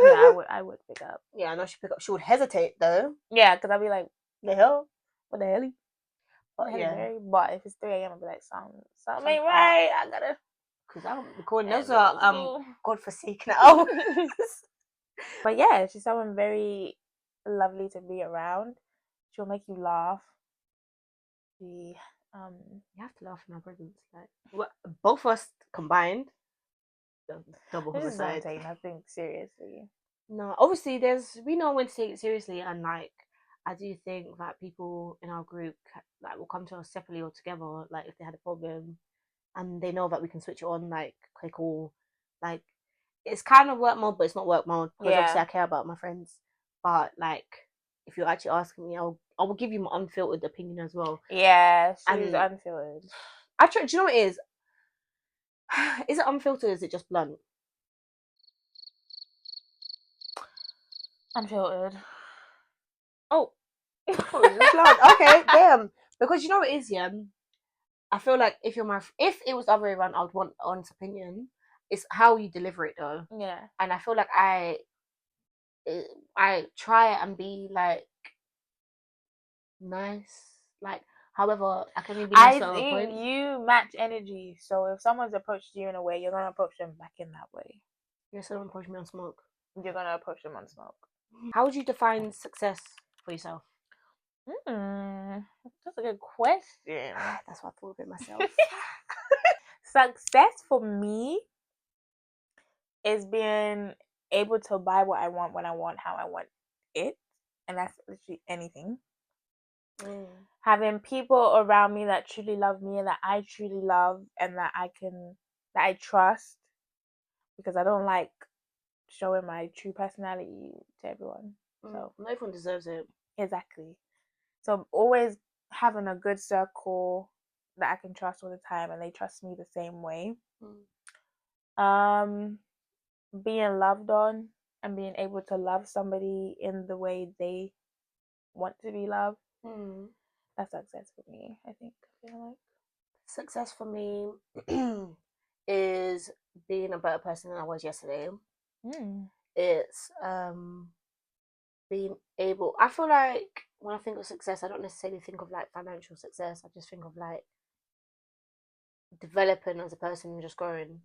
[SPEAKER 2] yeah, I would pick up.
[SPEAKER 1] Yeah, I know she'd pick up. She would hesitate though.
[SPEAKER 2] Yeah, because I'd be like,
[SPEAKER 1] the hell?
[SPEAKER 2] What the hell?
[SPEAKER 1] But yeah.
[SPEAKER 2] But if it's 3 a.m, I'd be like, something ain't right. I gotta.
[SPEAKER 1] Because I'm recording. Those are godforsaken hours.
[SPEAKER 2] But yeah, she's someone very lovely to be around. She'll make you laugh. You
[SPEAKER 1] have to laugh in our presence. Like both of us combined. Double homicide.
[SPEAKER 2] Don't take nothing seriously.
[SPEAKER 1] No, obviously we know when to take it seriously, and like I do think that people in our group like will come to us separately or together, like if they had a problem, and they know that we can switch it on like quick or like it's kind of work mode, but it's not work mode because obviously I care about my friends. But like if you're actually asking me, I will give you my unfiltered opinion as well.
[SPEAKER 2] Yeah, she's unfiltered.
[SPEAKER 1] Actually, do you know what it is? Is it unfiltered or is it just blunt?
[SPEAKER 2] Unfiltered. Oh.
[SPEAKER 1] Okay, damn. Because you know what it is, yeah? I feel like if it was the other way around, I would want honest opinion. It's how you deliver it though.
[SPEAKER 2] Yeah.
[SPEAKER 1] And I feel like I try and be like nice. Like, however, I can be nice at a point.
[SPEAKER 2] You match energy. So if someone's approached you in a way, you're gonna approach them back in that way.
[SPEAKER 1] Yeah, someone approach me on smoke.
[SPEAKER 2] You're gonna approach them on smoke.
[SPEAKER 1] How would you define success for yourself?
[SPEAKER 2] That's a good question.
[SPEAKER 1] That's what I thought of it myself.
[SPEAKER 2] Success for me is being able to buy what I want when I want, how I want it, and that's literally anything. Having people around me that truly love me and that I truly love and that I trust, because I don't like showing my true personality to everyone. So
[SPEAKER 1] no one deserves it.
[SPEAKER 2] Exactly. So always having a good circle that I can trust all the time and they trust me the same way. Being loved on and being able to love somebody in the way they want to be loved. That's success for me, I think. I feel like
[SPEAKER 1] success for me is being a better person than I was yesterday. It's being able, I feel like when I think of success, I don't necessarily think of like financial success. I just think of like developing as a person and just growing.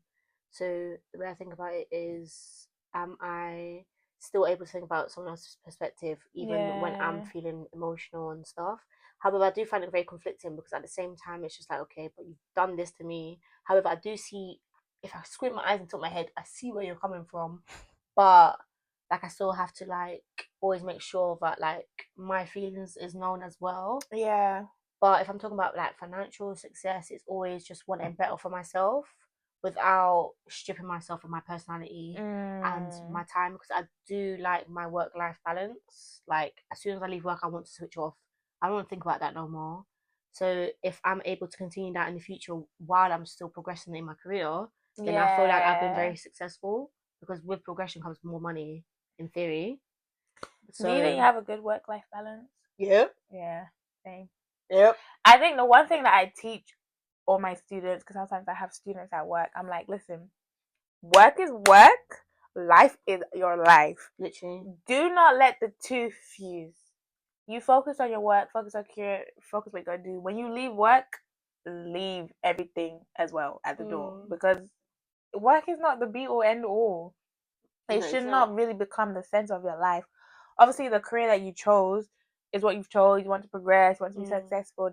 [SPEAKER 1] So the way I think about it is, am I still able to think about someone else's perspective even when I'm feeling emotional and stuff? However, I do find it very conflicting because at the same time it's just like, okay, but you've done this to me. However, I do see, if I squint my eyes and tilt my head, I see where you're coming from, but like I still have to like always make sure that like my feelings is known as well.
[SPEAKER 2] Yeah.
[SPEAKER 1] But if I'm talking about like financial success, it's always just wanting better for myself without stripping myself of my personality and my time, because I do like my work-life balance. Like as soon as I leave work, I want to switch off. I don't want to think about that no more. So if I'm able to continue that in the future while I'm still progressing in my career, then I feel like I've been very successful, because with progression comes more money in theory.
[SPEAKER 2] So do you think you have a good work-life balance?
[SPEAKER 1] Yep.
[SPEAKER 2] Yeah, same.
[SPEAKER 1] Yep.
[SPEAKER 2] I think the one thing that I teach all my students, because sometimes I have students at work, I'm like, listen, work is work, life is your life.
[SPEAKER 1] Literally.
[SPEAKER 2] Do not let the two fuse. You focus on your work, focus on what you're gonna do. When you leave work, leave everything as well at the door, because work is not the be all end all. It should not really become the center of your life. Obviously, the career that you chose is what you've chose. You want to progress, you want to be successful,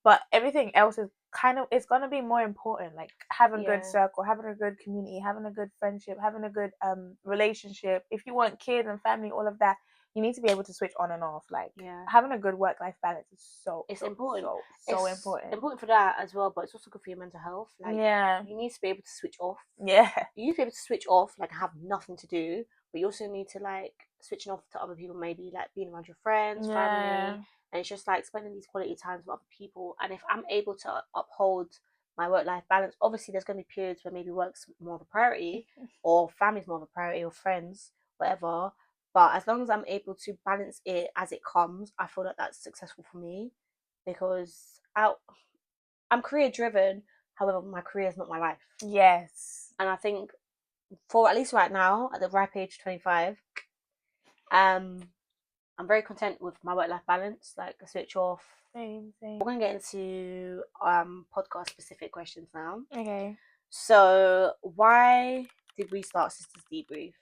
[SPEAKER 2] but everything else is it's gonna be more important. Like having a good circle, having a good community, having a good friendship, having a good relationship. If you want kids and family, all of that, you need to be able to switch on and off. Like having a good work-life balance is important. So important.
[SPEAKER 1] Important for that as well, but it's also good for your mental health. Like you need to be able to switch off.
[SPEAKER 2] Yeah.
[SPEAKER 1] You need to be able to switch off, like have nothing to do, but you also need to like switching off to other people, maybe like being around your friends, family, and it's just like spending these quality times with other people. And if I'm able to uphold my work-life balance, obviously there's going to be periods where maybe work's more of a priority or family's more of a priority or friends, whatever. But as long as I'm able to balance it as it comes, I feel like that's successful for me, because I'm career driven. However, my career is not my life.
[SPEAKER 2] Yes.
[SPEAKER 1] And I think for at least right now, at the ripe age 25, I'm very content with my work-life balance, like a switch off.
[SPEAKER 2] Same.
[SPEAKER 1] We're going to get into podcast-specific questions now.
[SPEAKER 2] Okay.
[SPEAKER 1] So, why did we start Sisters Debrief?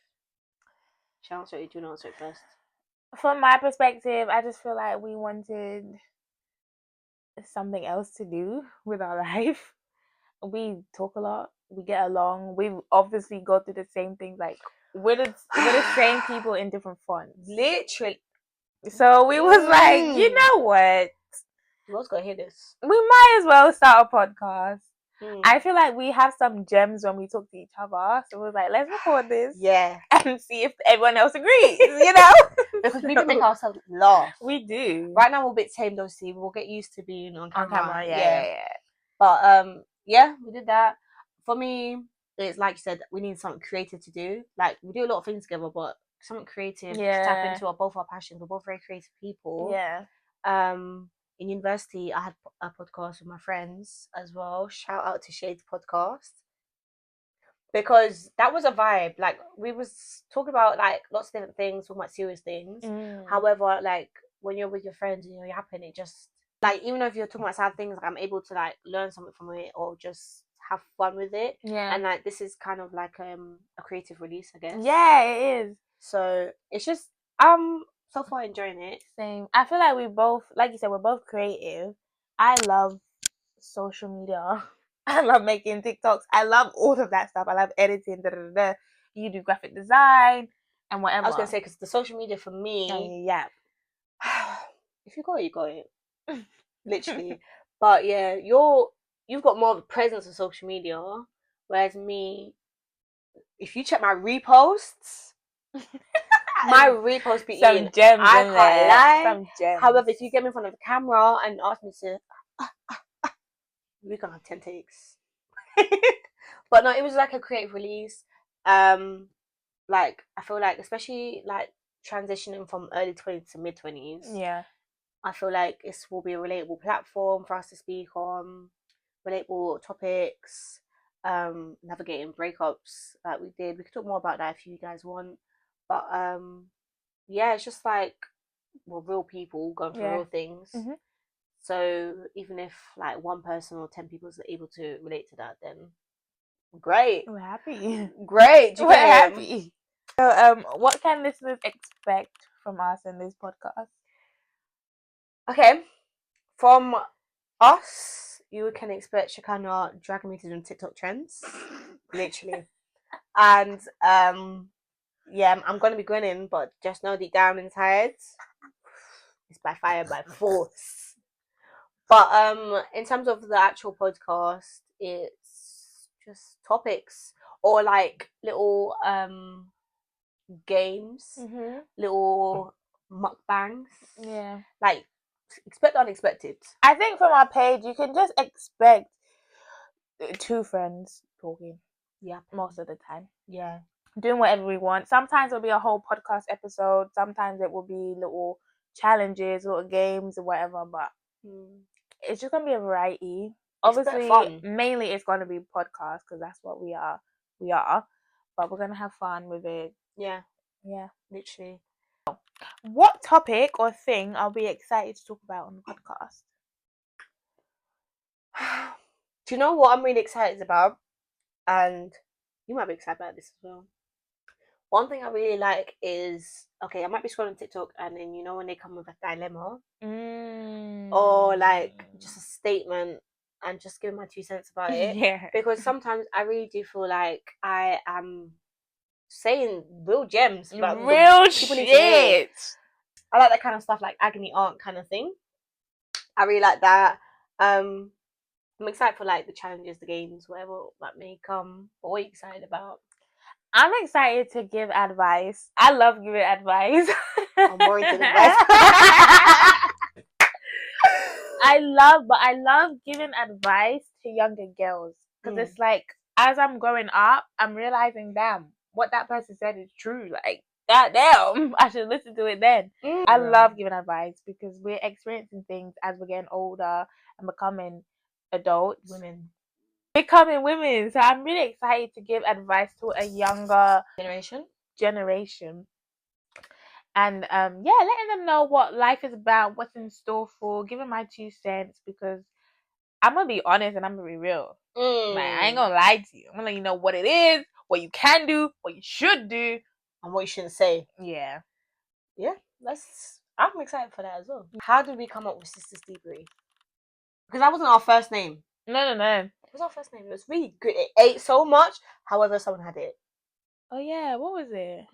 [SPEAKER 1] Shall I answer it? Do you want to answer it first?
[SPEAKER 2] From my perspective, I just feel like we wanted something else to do with our life. We talk a lot. We get along. We obviously go through the same things. Like we're the same people in different fonts.
[SPEAKER 1] Literally.
[SPEAKER 2] So we was like, you know what?
[SPEAKER 1] Who's gonna hear this?
[SPEAKER 2] We might as well start a podcast. I feel like we have some gems when we talk to each other. So we was like, let's record this.
[SPEAKER 1] Yeah.
[SPEAKER 2] And see if everyone else agrees, you know?
[SPEAKER 1] Because we can make ourselves laugh.
[SPEAKER 2] We do.
[SPEAKER 1] Right now we're a bit tamed, obviously. We'll get used to being on camera.
[SPEAKER 2] Yeah.
[SPEAKER 1] But we did that. For me, it's like you said, we need something creative to do. Like we do a lot of things together, but something creative to tap into both our passions. We're both very creative people.
[SPEAKER 2] Yeah.
[SPEAKER 1] In university, I had a podcast with my friends as well. Shout out to Shades Podcast, because that was a vibe. Like we was talking about like lots of different things, talking about serious things. However, like when you're with your friends and you're yapping, it just like, even though if you're talking about sad things, like I'm able to like learn something from it or just have fun with it. And like this is kind of like a creative release, I guess.
[SPEAKER 2] Yeah, it is.
[SPEAKER 1] So it's just so far enjoying it.
[SPEAKER 2] Same. I feel like we both, like you said, we're both creative. I love social media. I love making TikToks. I love all of that stuff. I love editing. You do graphic design and whatever.
[SPEAKER 1] I was gonna say, because the social media for me, if you got it, you got it. Literally. But yeah, you've got more of a presence on social media, whereas me, if you check my reposts, my reposts be
[SPEAKER 2] some
[SPEAKER 1] eating.
[SPEAKER 2] Gems.
[SPEAKER 1] I can't lie.
[SPEAKER 2] Some gems.
[SPEAKER 1] However, if you get me in front of the camera and ask me to, we can have 10 takes. But no, it was like a creative release. Like I feel like, especially like transitioning from early 20s to mid 20s.
[SPEAKER 2] Yeah.
[SPEAKER 1] I feel like this will be a relatable platform for us to speak on relatable topics, navigating breakups like we did. We could talk more about that if you guys want. But it's just like we're real people going through real things. So even if like one person or 10 people is able to relate to that, then great.
[SPEAKER 2] We're happy.
[SPEAKER 1] Great.
[SPEAKER 2] We're happy. So what can listeners expect from us in this podcast?
[SPEAKER 1] Okay, from us, you can expect Shakana dragging me to the TikTok trends, literally, and I'm gonna be grinning, but just know deep down inside, it's by fire, by force. But in terms of the actual podcast, it's just topics or like little games, little mukbangs.
[SPEAKER 2] Yeah,
[SPEAKER 1] like. Expect the unexpected.
[SPEAKER 2] I think from our page, you can just expect two friends talking.
[SPEAKER 1] Yeah.
[SPEAKER 2] Most of the time.
[SPEAKER 1] Yeah.
[SPEAKER 2] Doing whatever we want. Sometimes it'll be a whole podcast episode. Sometimes it will be little challenges, little games, or whatever. But it's just gonna be a variety. Obviously, mainly it's gonna be podcast because that's what we are. But we're gonna have fun with it.
[SPEAKER 1] Yeah.
[SPEAKER 2] Yeah.
[SPEAKER 1] Literally.
[SPEAKER 2] What topic or thing are we excited to talk about on the podcast?
[SPEAKER 1] Do you know what I'm really excited about? And you might be excited about this as well. One thing I really like is, okay, I might be scrolling TikTok and then when they come with a dilemma or like just a statement and just giving my 2 cents about it.
[SPEAKER 2] Yeah.
[SPEAKER 1] Because sometimes I really do feel like I am saying real gems about
[SPEAKER 2] real
[SPEAKER 1] people need to hear.
[SPEAKER 2] shit.
[SPEAKER 1] I like that kind of stuff, like agony aunt kind of thing. I really like that. I'm excited for like the challenges, the games, whatever that may come. But what are you excited about?
[SPEAKER 2] I'm excited to give advice. I love giving advice.
[SPEAKER 1] I'm worried to advice.
[SPEAKER 2] I love giving advice to younger girls because it's like as I'm growing up, I'm realizing, damn, what that person said is true. Like, goddamn, I should listen to it then. I love giving advice because we're experiencing things as we're getting older and becoming adults. Becoming women. So I'm really excited to give advice to a younger generation. And letting them know what life is about, what's in store for, giving my 2 cents because I'm gonna be honest and I'm gonna be real. Like, I ain't gonna lie to you. I'm gonna let you know what it is, what you can do, what you should do,
[SPEAKER 1] and what you shouldn't say.
[SPEAKER 2] Yeah.
[SPEAKER 1] I'm excited for that as well. How did we come up with Sisters Debrief? Because that wasn't our first name.
[SPEAKER 2] No.
[SPEAKER 1] It was our first name. It was really good. It ate so much. However, someone had it.
[SPEAKER 2] Oh yeah, what was it?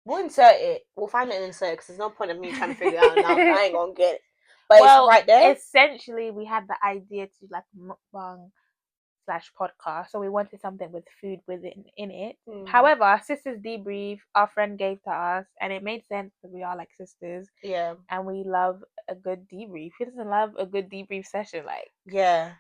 [SPEAKER 1] We'll insert it. We'll find it and insert it because there's no point of me trying to figure it out now. I ain't gonna get it. But it's right there.
[SPEAKER 2] Essentially, we had the idea to like mukbang / podcast, so we wanted something with food within in it. However, Sisters Debrief, our friend gave to us, and it made sense because we are like sisters.
[SPEAKER 1] Yeah.
[SPEAKER 2] And we love a good debrief. Who doesn't love a good debrief session? Like,
[SPEAKER 1] yeah.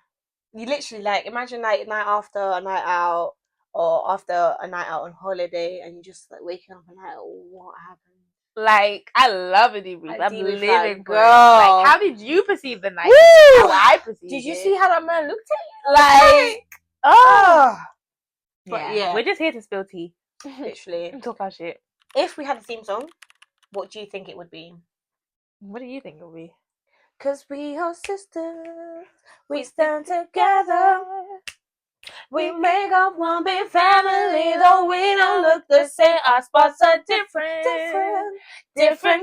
[SPEAKER 1] You literally like imagine like night after a night out or after a night out on holiday and you just like waking up and like, what happened?
[SPEAKER 2] Like, I love a debrief. I'm living
[SPEAKER 1] like,
[SPEAKER 2] for it. Like, how did you perceive the night?
[SPEAKER 1] Woo!
[SPEAKER 2] How I perceived it.
[SPEAKER 1] Did you see how that man looked at you?
[SPEAKER 2] Like, oh.
[SPEAKER 1] Yeah.
[SPEAKER 2] We're just here to spill tea.
[SPEAKER 1] Literally.
[SPEAKER 2] Talk our shit.
[SPEAKER 1] If we had a theme song, what do you think it would be?
[SPEAKER 2] What do you think it would be?
[SPEAKER 1] 'Cause we are sisters, we stand together. We make up one big family, though we don't look the same. Our spots are different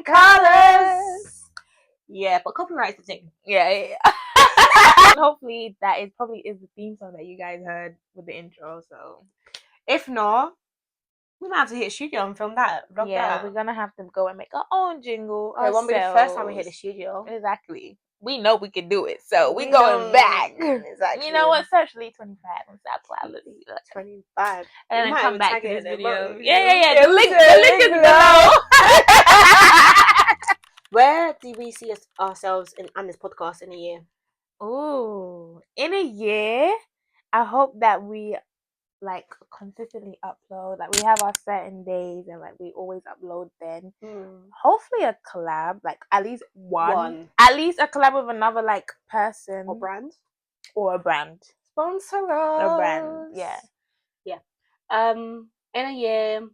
[SPEAKER 1] colors. Yeah, but copyright's the thing.
[SPEAKER 2] Yeah. Hopefully that is the theme song that you guys heard with the intro. So
[SPEAKER 1] if not, we might have to hit the studio and film that.
[SPEAKER 2] We're gonna have to go and make our own jingle.
[SPEAKER 1] It won't be the first time we hit the studio.
[SPEAKER 2] Exactly. We know we can do it, so we going back.
[SPEAKER 1] Exactly.
[SPEAKER 2] You know what? Search Lee 25 on SoundCloud.
[SPEAKER 1] 25.
[SPEAKER 2] And then come back to this video.
[SPEAKER 1] Yeah.
[SPEAKER 2] The link is below.
[SPEAKER 1] Where do we see ourselves on this podcast in a year?
[SPEAKER 2] Ooh, in a year, I hope that we like consistently upload. Like, we have our certain days and like we always upload then. Hopefully a collab, like at least one. At least a collab with another like person
[SPEAKER 1] or brand.
[SPEAKER 2] Sponsor us. A brand. Yeah.
[SPEAKER 1] In a year,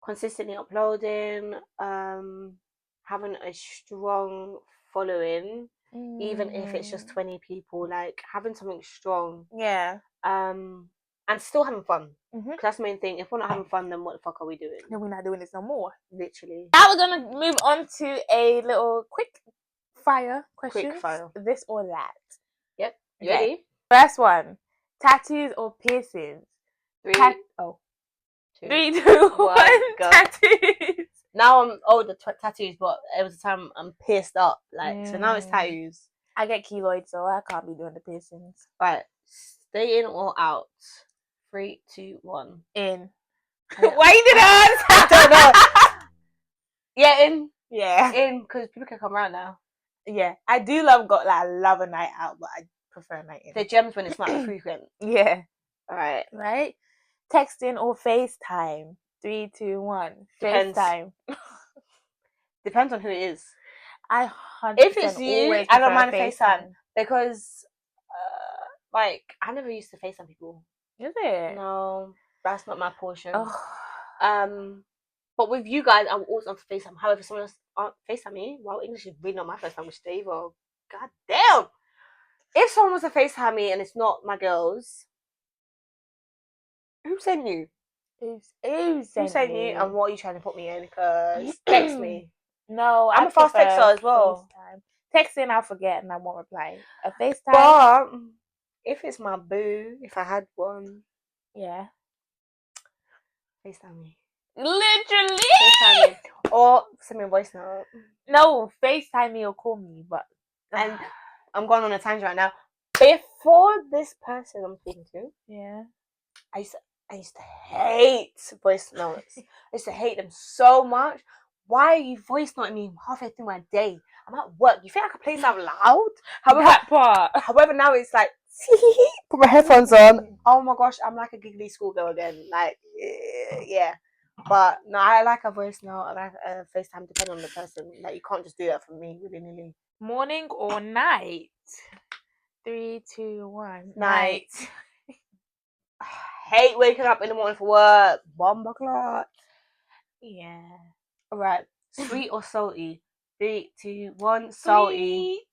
[SPEAKER 1] consistently uploading, having a strong following, even if it's just 20 people, like having something strong.
[SPEAKER 2] Yeah.
[SPEAKER 1] And still having fun. Because that's the main thing. If we're not having fun, then what the fuck are we doing?
[SPEAKER 2] Then we're not doing this no more.
[SPEAKER 1] Literally.
[SPEAKER 2] Now we're gonna move on to a little quick fire question.
[SPEAKER 1] Quick fire.
[SPEAKER 2] This or that.
[SPEAKER 1] Yep. You ready?
[SPEAKER 2] First one. Tattoos or piercings?
[SPEAKER 1] 3,
[SPEAKER 2] 2, 1.
[SPEAKER 1] Go.
[SPEAKER 2] Tattoos.
[SPEAKER 1] Now I'm older tattoos, but it was a time I'm pierced up. Like so now it's tattoos.
[SPEAKER 2] I get keloids, so I can't be doing the piercings.
[SPEAKER 1] Right. Stay in or out? 3, 2, 1.
[SPEAKER 2] In. Why you did that?
[SPEAKER 1] I don't know. Yeah, in.
[SPEAKER 2] Yeah.
[SPEAKER 1] In, because people can come around now.
[SPEAKER 2] Yeah. I do love I love a night out, but I prefer a night in.
[SPEAKER 1] The gems when it's not frequent.
[SPEAKER 2] Yeah.
[SPEAKER 1] Alright.
[SPEAKER 2] Right? Texting or FaceTime? 3, 2, 1. FaceTime.
[SPEAKER 1] Depends on who it is.
[SPEAKER 2] If it's you, I don't mind FaceTime.
[SPEAKER 1] Because like I never used to FaceTime people.
[SPEAKER 2] Is it?
[SPEAKER 1] No, that's not my portion. But with you guys, I will always on FaceTime. However, if someone else FaceTime me, well, English is really not my first language either. God damn. If someone was to FaceTime me and it's not my girls, who sent you? Who sent you? And what are you trying to put me in? Because text me.
[SPEAKER 2] No,
[SPEAKER 1] I'm a fast texter as well.
[SPEAKER 2] FaceTime. Texting, I'll forget and I won't reply. A FaceTime.
[SPEAKER 1] But if it's my boo, if I had one,
[SPEAKER 2] yeah,
[SPEAKER 1] FaceTime me.
[SPEAKER 2] Literally.
[SPEAKER 1] FaceTime me. Or send me a voice note.
[SPEAKER 2] No, FaceTime me or call me. But
[SPEAKER 1] and I'm going on a tangent right now. Before this person I'm speaking to,
[SPEAKER 2] yeah,
[SPEAKER 1] I used to hate voice notes. I used to hate them so much. Why are you voice noting me halfway through my day? I'm at work. You think I could play this out loud?
[SPEAKER 2] That part.
[SPEAKER 1] However, now it's like, put my headphones on. Oh my gosh, I'm like a giggly schoolgirl again. Like, yeah. But no, I like a voice note. I like a FaceTime, depending on the person. Like, you can't just do that for me, willy-nilly.
[SPEAKER 2] Morning or night? 3, 2, 1.
[SPEAKER 1] Night. Hate waking up in the morning for work. Bomb o'clock.
[SPEAKER 2] Yeah.
[SPEAKER 1] Alright. Sweet or salty? 3, 2, 1. Salty.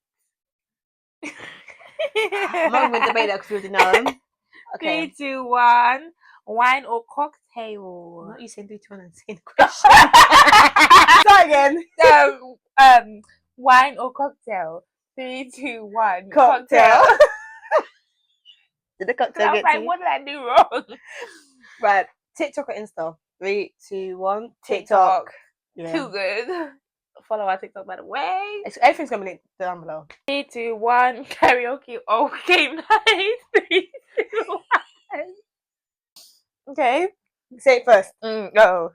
[SPEAKER 1] I'm not even debate that because we already know. Okay.
[SPEAKER 2] 3, 2, 1. Wine or cocktail?
[SPEAKER 1] I'm not you saying 3, 2, 1 and saying the question. Start again.
[SPEAKER 2] Wine or cocktail? 3, 2, 1.
[SPEAKER 1] Cocktail. Did the cocktail get to you?
[SPEAKER 2] What did I do wrong?
[SPEAKER 1] Right. TikTok or Insta? 3, 2, 1.
[SPEAKER 2] TikTok.
[SPEAKER 1] Yeah.
[SPEAKER 2] Too good. Follow our TikTok, by the way.
[SPEAKER 1] Everything's gonna be linked down below.
[SPEAKER 2] 3, 2, 1. Karaoke or game night? 3, 2, 1. Okay.
[SPEAKER 1] Say it first.
[SPEAKER 2] Go.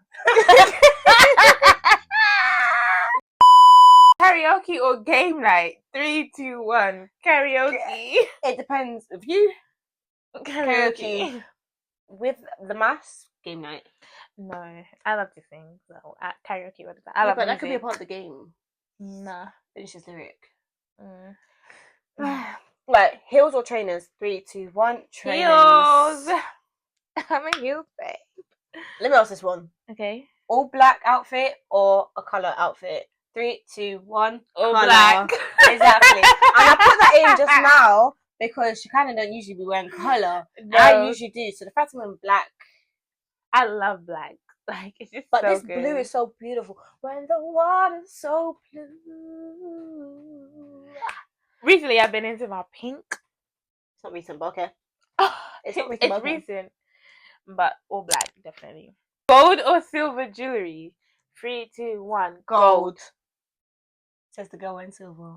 [SPEAKER 2] Karaoke or game night? 3, 2, 1. Karaoke.
[SPEAKER 1] It depends. If you
[SPEAKER 2] Karaoke.
[SPEAKER 1] with the mass, game night.
[SPEAKER 2] No, I love to sing. So at karaoke, what is that?
[SPEAKER 1] I love but that could be a part of the game.
[SPEAKER 2] Nah,
[SPEAKER 1] it's just lyric.
[SPEAKER 2] Mm.
[SPEAKER 1] Right, heels or trainers? 3, 2, 1. Trainers.
[SPEAKER 2] Heels. I'm a heels babe.
[SPEAKER 1] Let me ask this one.
[SPEAKER 2] Okay.
[SPEAKER 1] All black outfit or a colour outfit? 3, 2, 1.
[SPEAKER 2] All
[SPEAKER 1] colour.
[SPEAKER 2] Black.
[SPEAKER 1] Exactly. And I put that in just now because she kind of don't usually be wearing colour. No. I usually do. So the fact I'm wearing black.
[SPEAKER 2] I love black. Like, it's just
[SPEAKER 1] but
[SPEAKER 2] so
[SPEAKER 1] this
[SPEAKER 2] good.
[SPEAKER 1] Blue is so beautiful. When the water's so blue.
[SPEAKER 2] Recently, I've been into my pink.
[SPEAKER 1] It's not recent, but okay.
[SPEAKER 2] It's not recent. It's recent, but all black, definitely. Gold or silver jewelry? 3, 2, 1. Gold.
[SPEAKER 1] Says the girl in silver.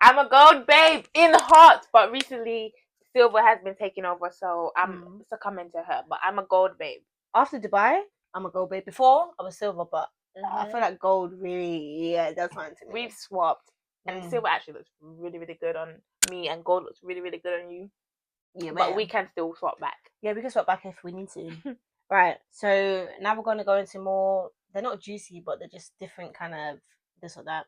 [SPEAKER 2] I'm a gold babe in heart, but recently silver has been taking over, so I'm succumbing to her. But I'm a gold babe. After Dubai, I'm a gold babe. Before, I was silver, but I feel like gold really, does something to me. We've swapped, and silver actually looks really, really good on me, and gold looks really, really good on you. Yeah, but we can still swap back. Yeah, we can swap back if we need to. Right, so now we're going to go into more, they're not juicy, but they're just different kind of this or that.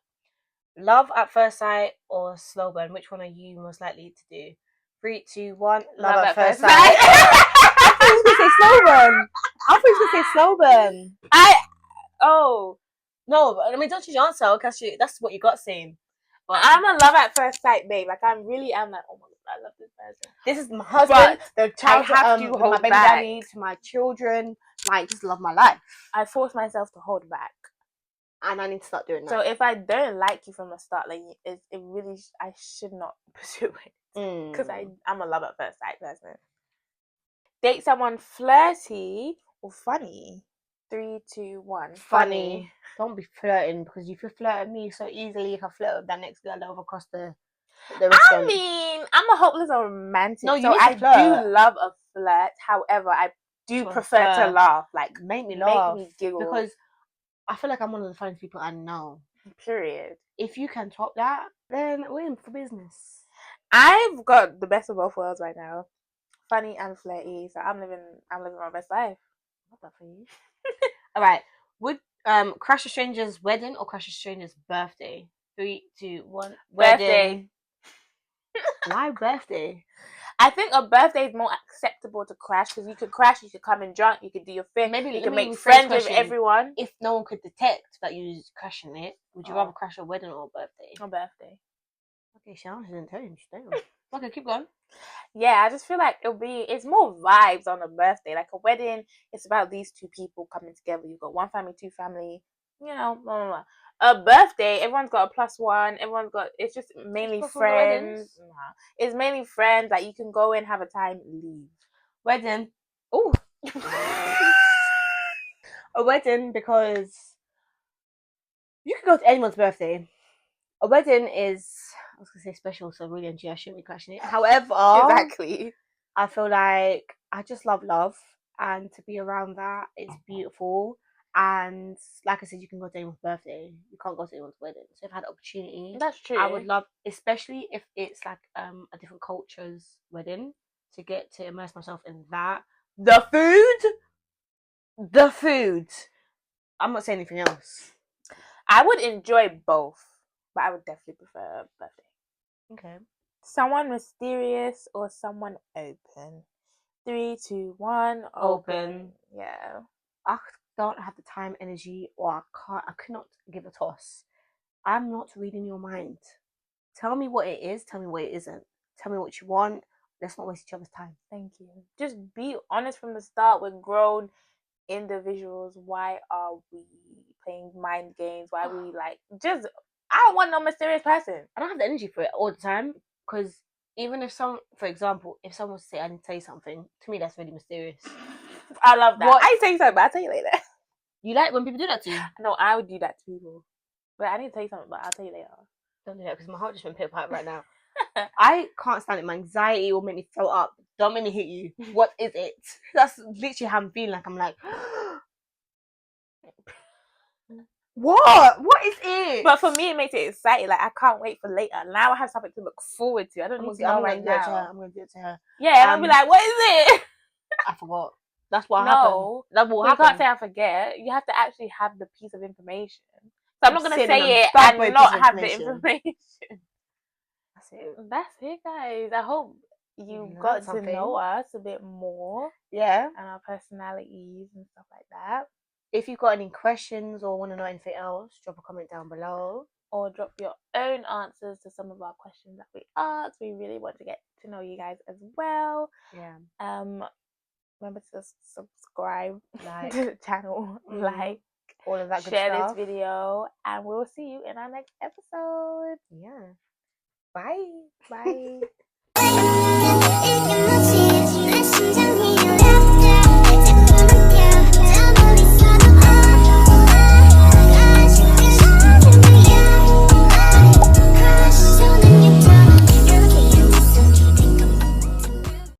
[SPEAKER 2] Love at first sight or slow burn? Which one are you most likely to do? 3, 2, 1. Love at first sight. I thought he was going to say slow burn. I thought he was going to say slow burn. Oh. No, but I mean, don't change your answer because that's what you got saying. But I'm a love at first sight, babe. Like, I really am like, oh my god, I love this person. This is my husband, the child, my baby daddy, to my children. Like, just love my life. I force myself to hold back. And I need to start doing that. So if I don't like you from the start, like it really, I should not pursue it because I'm a love at first sight person. Date someone flirty or funny? 3, 2, 1. Funny. Don't be flirting because if you flirt at me so easily, you can flirt with that next girl over across the restaurant. I mean, I'm a hopeless romantic. No, so I do love a flirt. However, I do prefer to laugh. Like, make me laugh, make me giggle because I feel like I'm one of the funniest people I know. Period. If you can top that, then we're in for business. I've got the best of both worlds right now. Funny and flirty. So I'm living my best life. Not that for you. Alright. Would crash a stranger's wedding or crash a stranger's birthday? 3, 2, 1. Wedding. Why birthday? I think a birthday is more acceptable to crash because you could crash, you could come in drunk, you could do your thing. Maybe you can make friends with everyone. If no one could detect that you was crashing it, would you rather crash a wedding or a birthday? A birthday. Okay, she didn't tell you.
[SPEAKER 1] Okay, keep going.
[SPEAKER 2] Yeah, I just feel like it's more vibes on a birthday. Like a wedding, it's about these two people coming together. You've got one family, two family, blah, blah, blah. A birthday, everyone's got a plus one. It's just mainly friends. Nah, it's mainly friends. Like you can go in, have a time, leave.
[SPEAKER 1] Wedding. Oh. A wedding, because you can go to anyone's birthday. A wedding is, I was gonna say special, so really and I shouldn't be questioning it. However,
[SPEAKER 2] Exactly.
[SPEAKER 1] I feel like I just love, and to be around that is beautiful. And like I said, you can go to anyone's birthday. You can't go to anyone's wedding. So if I had the opportunity,
[SPEAKER 2] That's true.
[SPEAKER 1] I would love, especially if it's like a different culture's wedding, to get to immerse myself in that. The food. I'm not saying anything else.
[SPEAKER 2] I would enjoy both, but I would definitely prefer a birthday.
[SPEAKER 1] Okay.
[SPEAKER 2] Someone mysterious or someone open? 3, 2, 1, open. Yeah.
[SPEAKER 1] I don't have the time, energy, or I could not give a toss. I'm not reading your mind. Tell me what it is, tell me what it isn't. Tell me what you want. Let's not waste each other's time.
[SPEAKER 2] Thank you. Just be honest from the start. We're grown individuals. Why are we playing mind games? Why are we like, just, I don't want no mysterious person.
[SPEAKER 1] I don't have the energy for it all the time, because even if for example, if someone was to say, I need to tell you something, to me that's really mysterious.
[SPEAKER 2] I love that. I tell you something, but I'll tell you later.
[SPEAKER 1] You like when people do that to you?
[SPEAKER 2] No, I would do that to people. But I need to tell you something, but I'll tell you later.
[SPEAKER 1] Don't do that, because my heart just went pit-pat right now. I can't stand it. My anxiety will make me throw up. Don't make me hit you. What is it? That's literally how I'm feeling. Like I'm like, what? What is it?
[SPEAKER 2] But for me, it makes it exciting. Like I can't wait for later. Now I have something to look forward to. I don't need to know right now.
[SPEAKER 1] I'm gonna do it to her.
[SPEAKER 2] Yeah, and I'll be like, what is it?
[SPEAKER 1] I forgot. That's what happened. That's what happened.
[SPEAKER 2] You can't say I forget. You have to actually have the piece of information. So I'm not gonna say it
[SPEAKER 1] and
[SPEAKER 2] not have the information. That's it, guys. I hope you got to know us a bit more.
[SPEAKER 1] Yeah.
[SPEAKER 2] And our personalities and stuff like that.
[SPEAKER 1] If you've got any questions or want to know anything else, drop a comment down below. Or drop your own answers to some of our questions that we asked. We really want to get to know you guys as well. Yeah. Remember to subscribe to the channel, like, all of that good stuff. Share this video, and we'll see you in our next episode. Yeah. Bye. Bye.